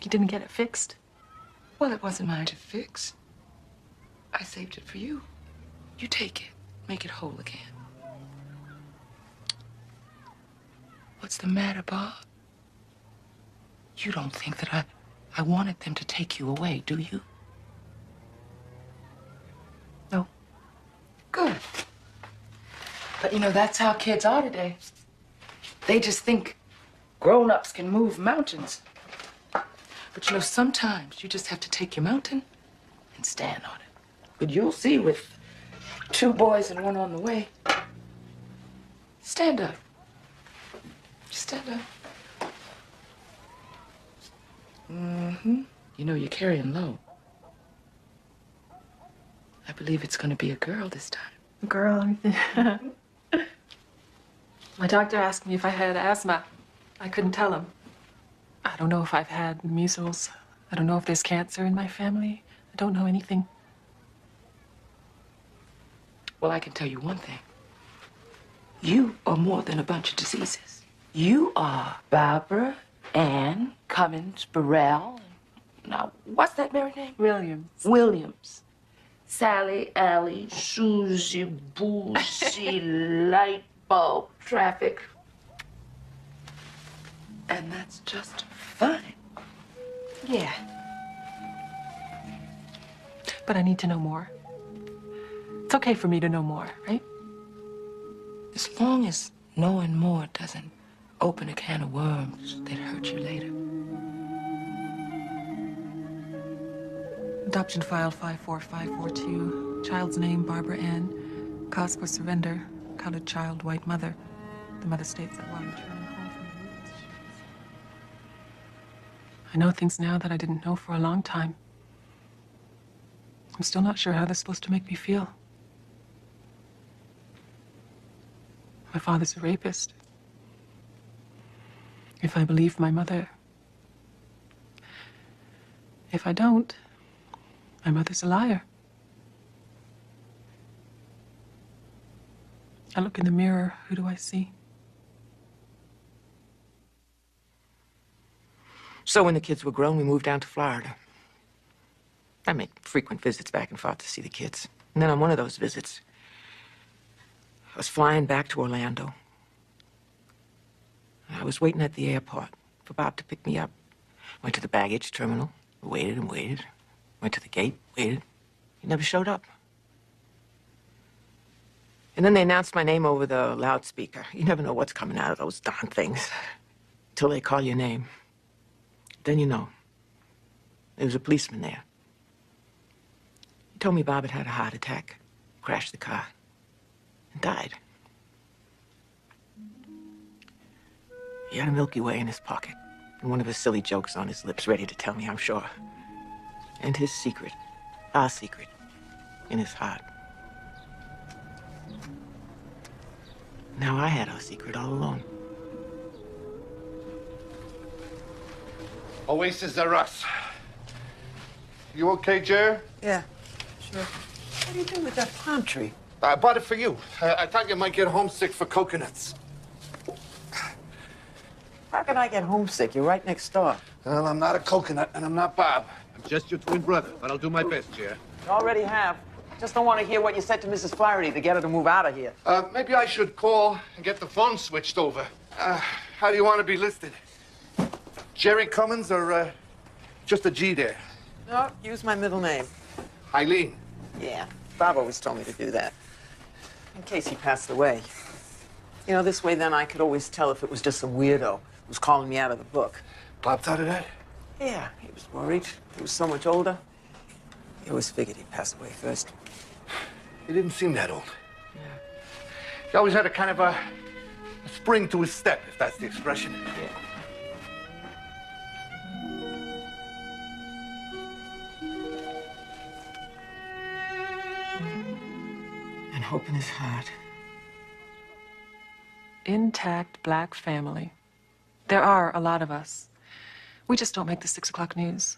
You didn't get it fixed? Well, it wasn't mine to fix. I saved it for you. You take it. Make it whole again. What's the matter, Bob? You don't think that I wanted them to take you away, do you? No. Good. But you know, that's how kids are today. They just think grown-ups can move mountains. But you know, sometimes you just have to take your mountain and stand on it. But you'll see with 2 boys and 1 on the way. Stand up. Stand up. Mm-hmm. You know, you're carrying low. I believe it's going to be a girl this time. A girl? My doctor asked me if I had asthma. I couldn't tell him. I don't know if I've had measles. I don't know if there's cancer in my family. I don't know anything. Well, I can tell you one thing. You are more than a bunch of diseases. You are Barbara Ann Cummins Burrell. Now, what's that married name? Williams. Williams. Sally, Allie, Susie, Boosie, light bulb, traffic. And that's just fine. Yeah. But I need to know more. It's okay for me to know more, right? As long as knowing more doesn't open a can of worms that hurt you later. Adoption file 54542. Child's name, Barbara Ann. Cause for surrender, colored child, white mother. The mother states that while returning home from the woods, I know things now that I didn't know for a long time. I'm still not sure how they're supposed to make me feel. My father's a rapist. If I believe my mother. If I don't, my mother's a liar. I look in the mirror, who do I see? So when the kids were grown, we moved down to Florida. I made frequent visits back and forth to see the kids. And then on one of those visits, I was flying back to Orlando. I was waiting at the airport for Bob to pick me up. Went to the baggage terminal, waited and waited. Went to the gate, waited. He never showed up. And then they announced my name over the loudspeaker. You never know what's coming out of those darn things until they call your name. Then you know. There was a policeman there. He told me Bob had had a heart attack, crashed the car, and died. He had a Milky Way in his pocket, and one of his silly jokes on his lips, ready to tell me, I'm sure. And his secret, our secret, in his heart. Now I had our secret all along. Oasis are us. You okay, Jer? Yeah, sure. What are you doing with that palm tree? I bought it for you. I thought you might get homesick for coconuts. How can I get homesick? You're right next door. Well, I'm not a coconut, and I'm not Bob. I'm just your twin brother, but I'll do my best, Jer. You already have. Just don't want to hear what you said to Mrs. Flaherty to get her to move out of here. Maybe I should call and get the phone switched over. How do you want to be listed? Jerry Cummins or just a G there? No, use my middle name. Eileen. Yeah, Bob always told me to do that. In case he passed away. You know, this way then I could always tell if it was just some weirdo who was calling me out of the book. Bob thought of that? Yeah, he was worried. He was so much older. He always figured he'd pass away first. He didn't seem that old. Yeah. He always had a kind of a spring to his step, if that's the expression. Yeah. And hope in his heart. Intact black family. There are a lot of us. We just don't make the 6 o'clock news.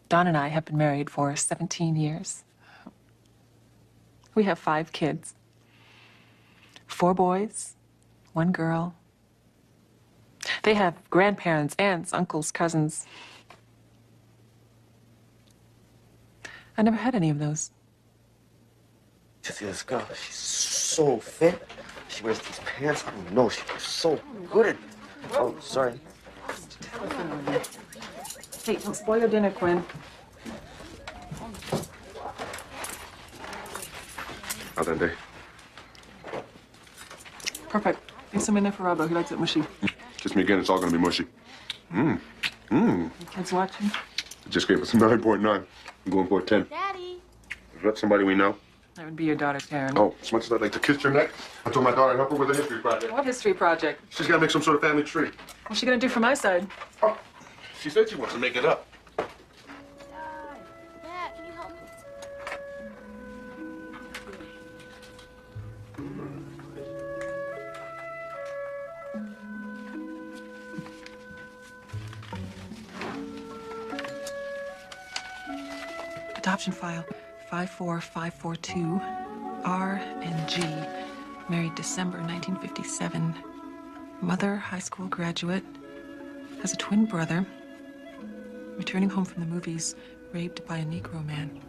Don and I have been married for 17 years. We have 5 kids. 4 boys, 1 girl. They have grandparents, aunts, uncles, cousins. I never had any of those. Just see this girl. She's so fit. She wears these pants. I don't know. She's so good at. Oh, sorry. Hey, don't spoil your dinner, Quinn. How's that day? Perfect. Leave some in there for Robbo. He likes it mushy. Kiss me again, it's all gonna be mushy. Kids watching? Just gave us a 9.9. I'm going for a 10. Daddy. Is that somebody we know? That would be your daughter, Karen. Oh, as much as I'd like to kiss your neck, I told my daughter I'd help her with a history project. What history project? She's gotta make some sort of family tree. What's she gonna do for my side? Oh, she said she wants to make it up. Dad, can you help me? Adoption file 54542, R and G. Married December 1957. Mother, high school graduate. Has a twin brother. Returning home from the movies, raped by a Negro man.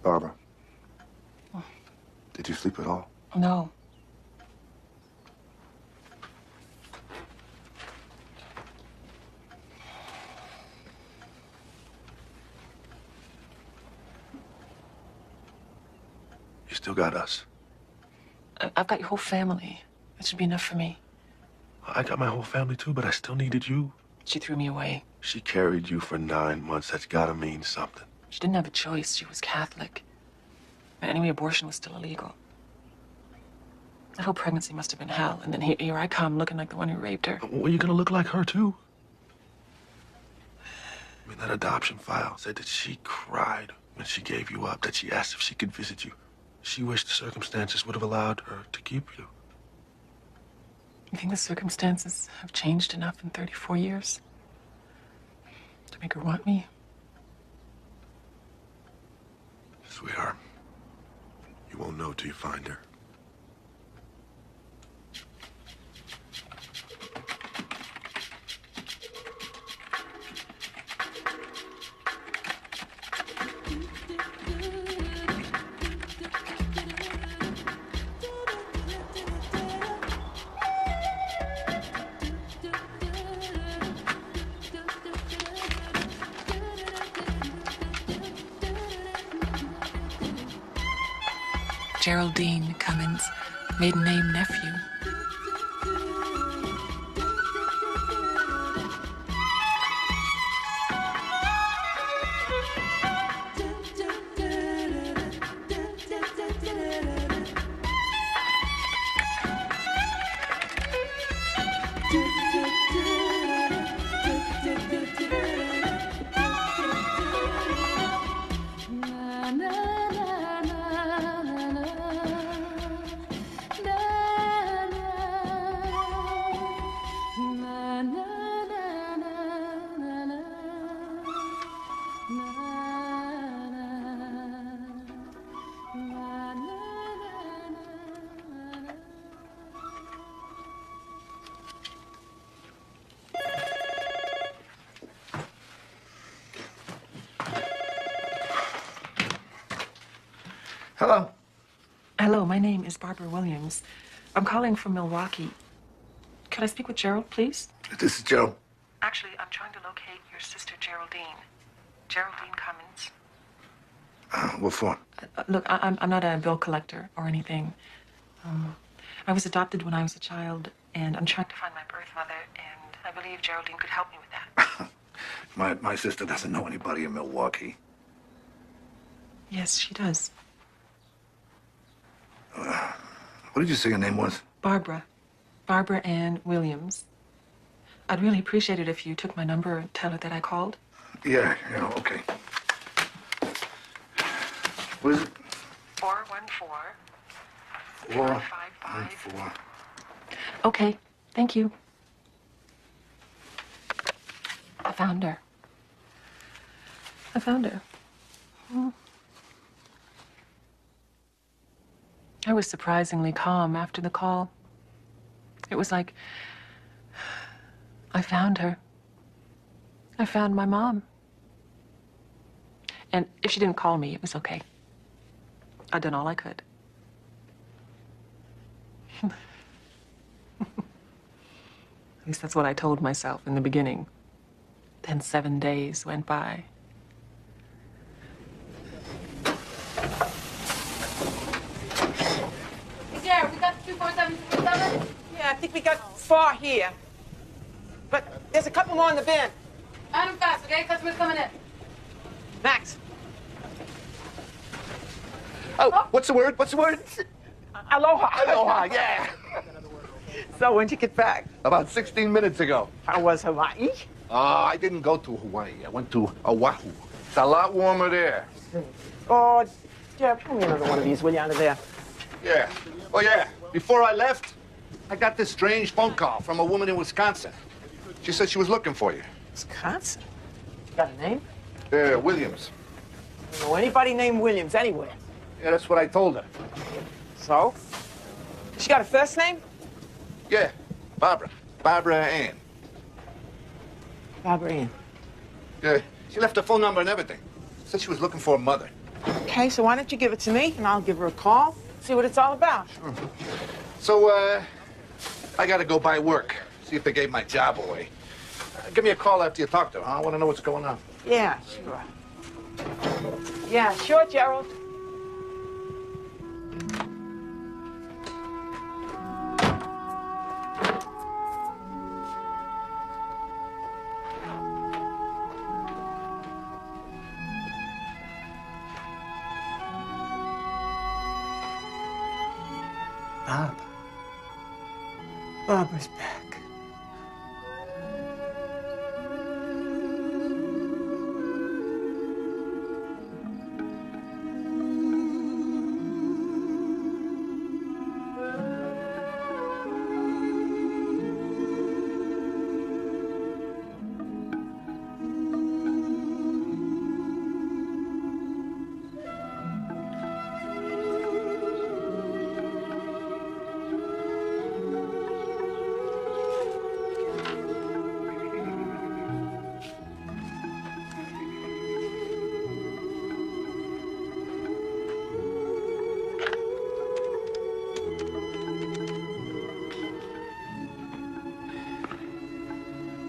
Barbara, did you sleep at all? No. You still got us. I've got your whole family. That should be enough for me. I got my whole family too, but I still needed you. She threw me away. She carried you for 9 months. That's gotta mean something. She didn't have a choice. She was Catholic. But anyway, abortion was still illegal. That whole pregnancy must have been hell. And then here I come, looking like the one who raped her. Well, you're gonna look like her too. I mean, that adoption file said that she cried when she gave you up, that she asked if she could visit you. She wished the circumstances would have allowed her to keep you. You think the circumstances have changed enough in 34 years to make her want me? Sweetheart, you won't know till you find her. Geraldine Cummins, maiden name nephew. Hello. Hello, my name is Barbara Williams. I'm calling from Milwaukee. Could I speak with Gerald, please? This is Joe. Actually, I'm trying to locate your sister, Geraldine. Geraldine Cummins. What for? Look, I'm not a bill collector or anything. I was adopted when I was a child, and I'm trying to find my birth mother, and I believe Geraldine could help me with that. My sister doesn't know anybody in Milwaukee. Yes, she does. What did you say your name was? Barbara. Barbara Ann Williams. I'd really appreciate it if you took my number and tell her that I called. Yeah, okay. What is it? 414. 414. Okay, thank you. I found her. I found her. I was surprisingly calm after the call. It was like I found her. I found my mom. And if she didn't call me, it was okay. I'd done all I could. At least that's what I told myself in the beginning. Then 7 days went by. Jared, we got 24727? Yeah, I think we got 4 here. But there's a couple more in the bin. Add them fast, okay? Customers coming in. Max. Oh, what's the word? What's the word? Aloha. Aloha, yeah. So when'd you get back? About 16 minutes ago. How was Hawaii? I didn't go to Hawaii. I went to Oahu. It's a lot warmer there. Oh, Jeff, pour me another one of these, will you, out of there? Yeah. Oh, yeah. Before I left, I got this strange phone call from a woman in Wisconsin. She said she was looking for you. Wisconsin? Got a name? Williams. I don't know anybody named Williams anywhere. Yeah, that's what I told her. So? She got a first name? Yeah, Barbara. Barbara Ann. Barbara Ann. Yeah, she left her phone number and everything. Said she was looking for a mother. Okay, so why don't you give it to me, and I'll give her a call, see what it's all about. Sure. So, I gotta go by work, see if they gave my job away. Give me a call after you talk to her, huh? I wanna know what's going on. Yeah, sure. Yeah, sure, Gerald. Bob. Barbara's back.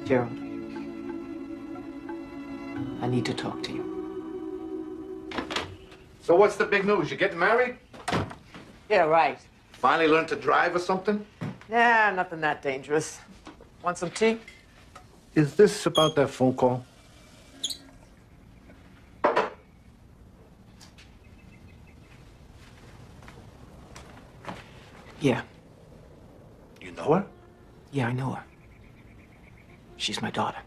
Gerald, I need to talk to you. So what's the big news? You getting married? Yeah, right. Finally learned to drive or something? Yeah, nothing that dangerous. Want some tea? Is this about that phone call? Yeah. You know her? Yeah, I know her. She's my daughter.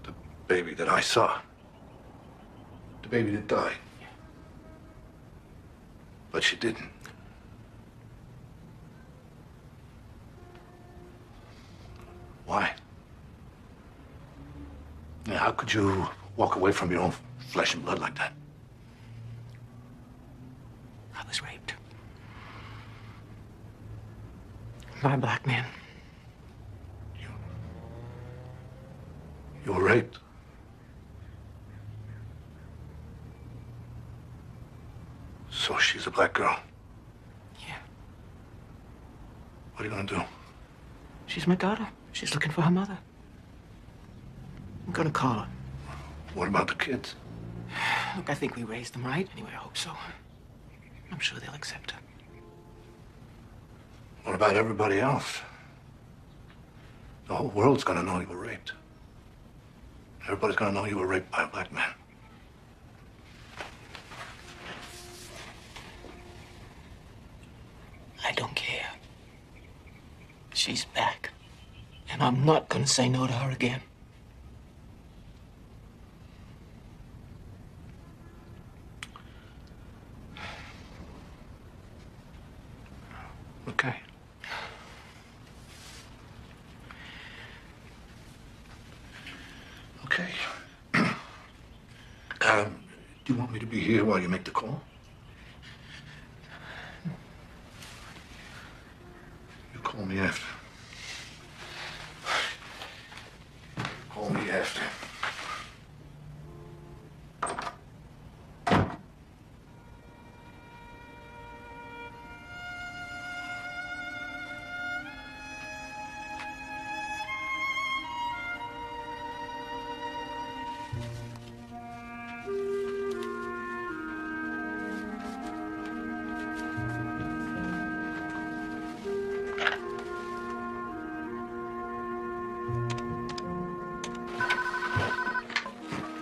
The baby that I saw. The baby that died. But she didn't. how could you walk away from your own flesh and blood like that? I was raped. By a black man. You were raped? So she's a black girl? Yeah. What are you gonna do? She's my daughter. She's looking for her mother. I'm gonna call her. What about the kids? Look, I think we raised them right. Anyway, I hope so. I'm sure they'll accept her. What about everybody else? The whole world's gonna know you were raped. Everybody's gonna know you were raped by a black man. I don't care. She's back. And I'm not gonna say no to her again. Okay. Okay. Do you want me to be here while you make the call? You call me after. Call me after.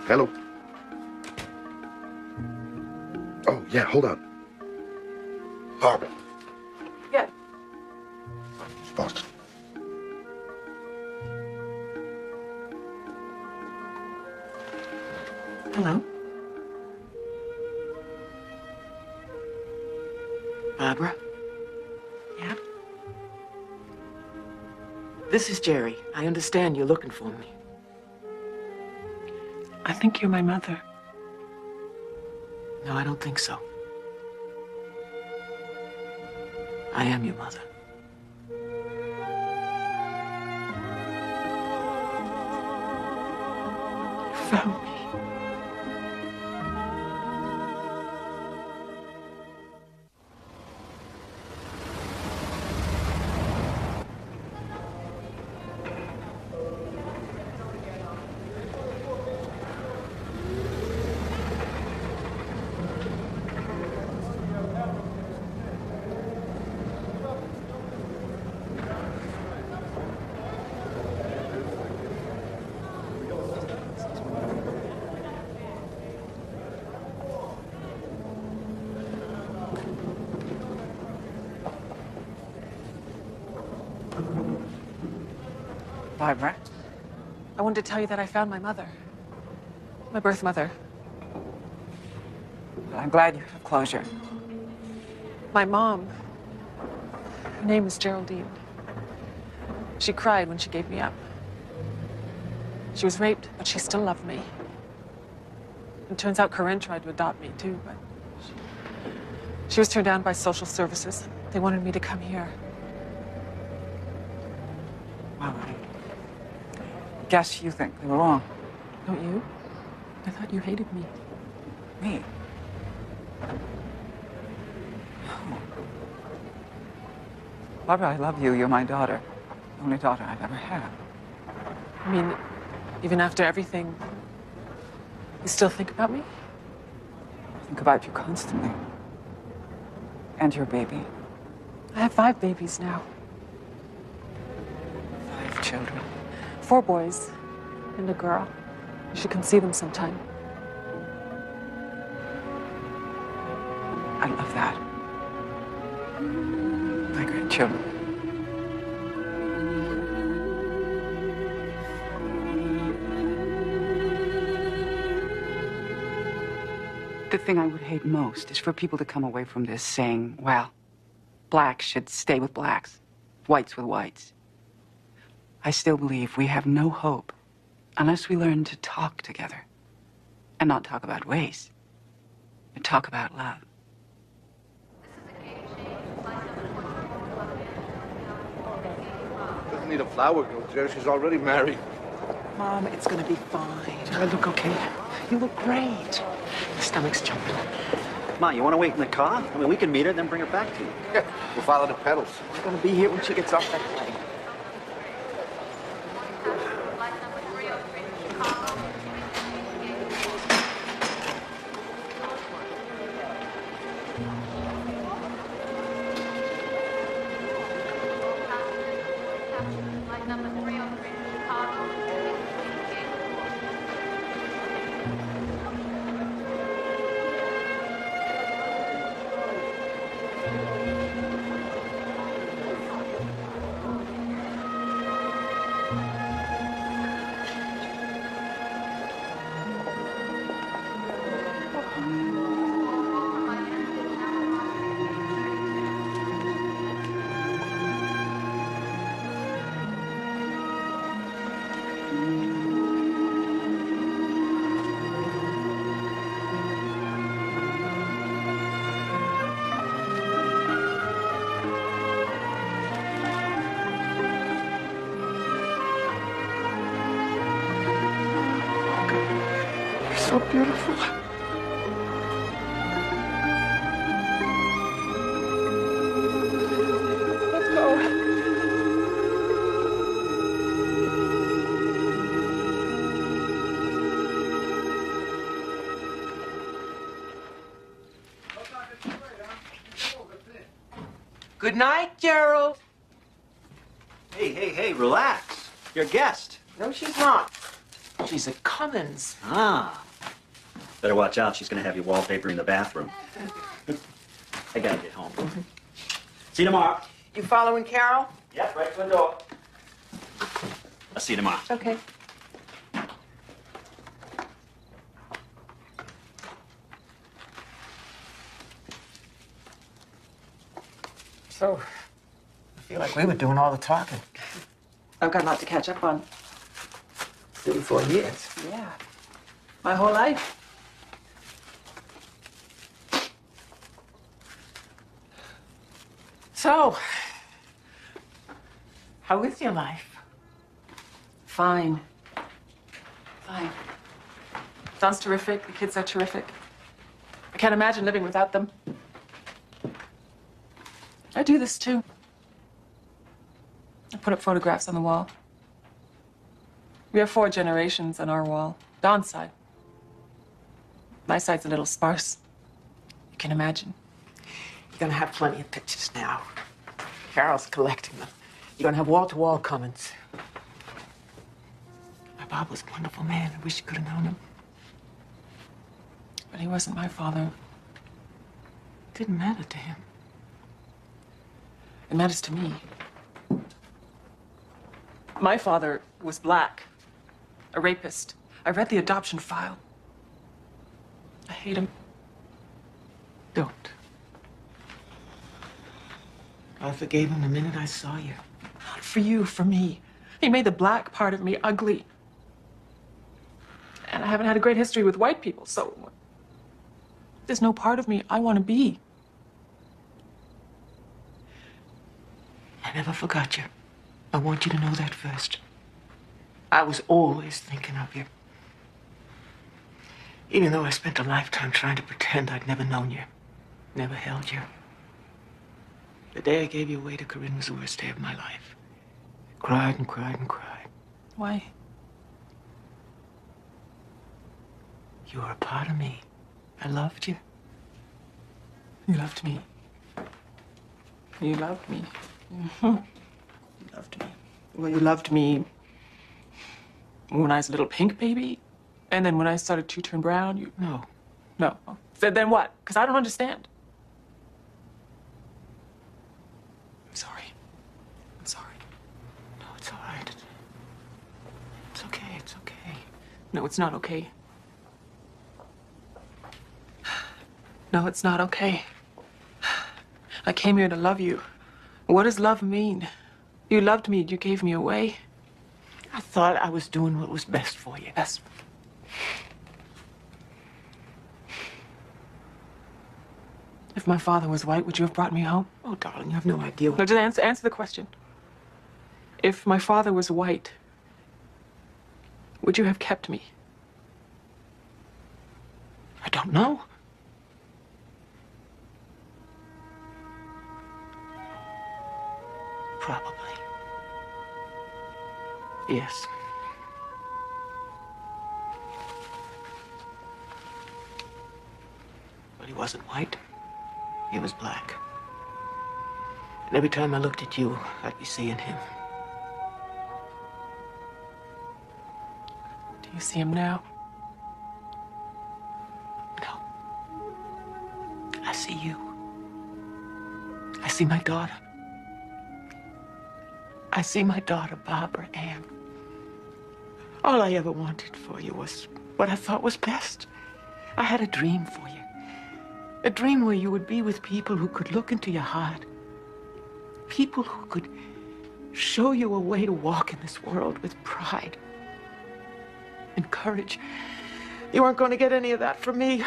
Hello? Oh, yeah, hold on. Barbara. Yeah. It's Boston. Hello? Barbara? Yeah? This is Jerry. I understand you're looking for me. I think you're my mother. No, I don't think so. I am your mother. You found me. Barbara? I wanted to tell you that I found my mother. My birth mother. Well, I'm glad you have closure. My mom. Her name is Geraldine. She cried when she gave me up. She was raped, but she still loved me. It turns out Corinne tried to adopt me, too, but she was turned down by social services. They wanted me to come here. Well, I guess you think they were wrong. Don't you? I thought you hated me. Me? Barbara, I love you. You're my daughter. The only daughter I've ever had. I mean, even after everything, you still think about me? I think about you constantly. And your baby. I have 5 babies now. 5 children. 4 boys and a girl. You should come see them sometime. I love that. My grandchildren. The thing I would hate most is for people to come away from this saying, well, blacks should stay with blacks, whites with whites. I still believe we have no hope unless we learn to talk together and not talk about race, but talk about love. Doesn't need a flower girl, Jerry. She's already married. Mom, it's gonna be fine. Do I look okay? You look great. My stomach's jumping. Ma, you want to wait in the car? I mean, we can meet her, then bring her back to you. Yeah, we'll follow the pedals. We're gonna be here when she gets off that plane. So beautiful. Let's go. Good night, Gerald. Hey, relax. Your guest. No, she's not. She's a Cummins. Ah. Better watch out. She's going to have you wallpapering the bathroom. I got to get home. See you tomorrow. You following Carol? Yep, right to the door. I'll see you tomorrow. Okay. So, I feel like we were doing all the talking. I've got a lot to catch up on. 34 years. Yeah. My whole life. So, how is your life? Fine. Fine. Don's terrific. The kids are terrific. I can't imagine living without them. I do this too. I put up photographs on the wall. We have 4 generations on our wall. Don's side. My side's a little sparse. You can imagine. You're gonna have plenty of pictures now. Carol's collecting them. You're gonna have wall-to-wall Cummins. My Bob was a wonderful man. I wish you could have known him. But he wasn't my father. It didn't matter to him. It matters to me. My father was black, a rapist. I read the adoption file. I hate him. Don't. I forgave him the minute I saw you. Not for you, for me. He made the black part of me ugly. And I haven't had a great history with white people, so there's no part of me I want to be. I never forgot you. I want you to know that first. I was always thinking of you. Even though I spent a lifetime trying to pretend I'd never known you, never held you. The day I gave you away to Corinne was the worst day of my life. I cried and cried and cried. Why? You were a part of me. I loved you. You loved me. You loved me. You loved me. Well, you loved me when I was a little pink baby, and then when I started to turn brown, you... No. No. So then what? Because I don't understand. I'm sorry. I'm sorry. No, it's all right. It's okay. It's okay. No, it's not okay. No, it's not okay. I came here to love you. What does love mean? You loved me, you gave me away. I thought I was doing what was best for you. If my father was white, would you have brought me home? Oh, darling, you have no idea. No, just answer the question. If my father was white, would you have kept me? I don't know. Probably. Yes. But he wasn't white. He was black. And every time I looked at you, I'd be seeing him. Do you see him now? I see you. I see my daughter. I see my daughter, Barbara Ann. All I ever wanted for you was what I thought was best. I had a dream for you. A dream where you would be with people who could look into your heart. People who could show you a way to walk in this world with pride and courage. You weren't going to get any of that from me.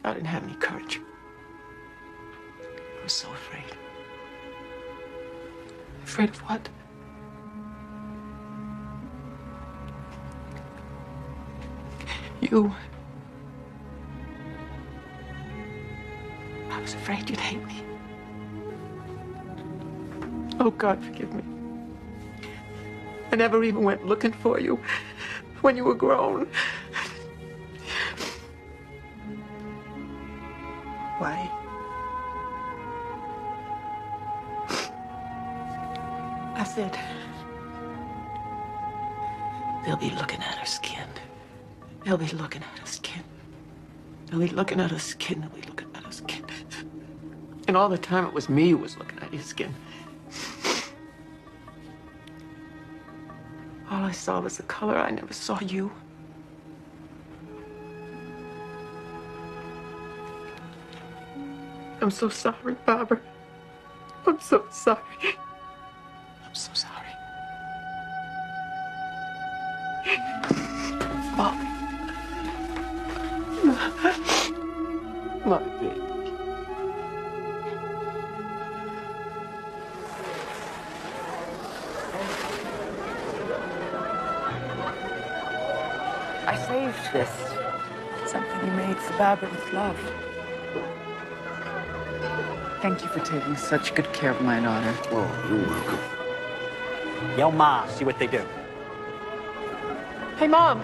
I didn't have any courage. I was so afraid. Afraid of what? You. I was afraid you'd hate me. Oh, God, forgive me. I never even went looking for you when you were grown. Why? I said, they'll be looking at her skin. They'll be looking at her skin. They'll be looking at her skin. They'll be looking at her skin. And all the time it was me who was looking at your skin. All I saw was the color. I never saw you. I'm so sorry, Barbara. I'm so sorry. I'm so sorry. Mommy. My baby. I saved this. Something you made for Barbara with love. Thank you for taking such good care of my daughter. Oh, you're welcome. Yell Ma, see what they do. Hey, Mom.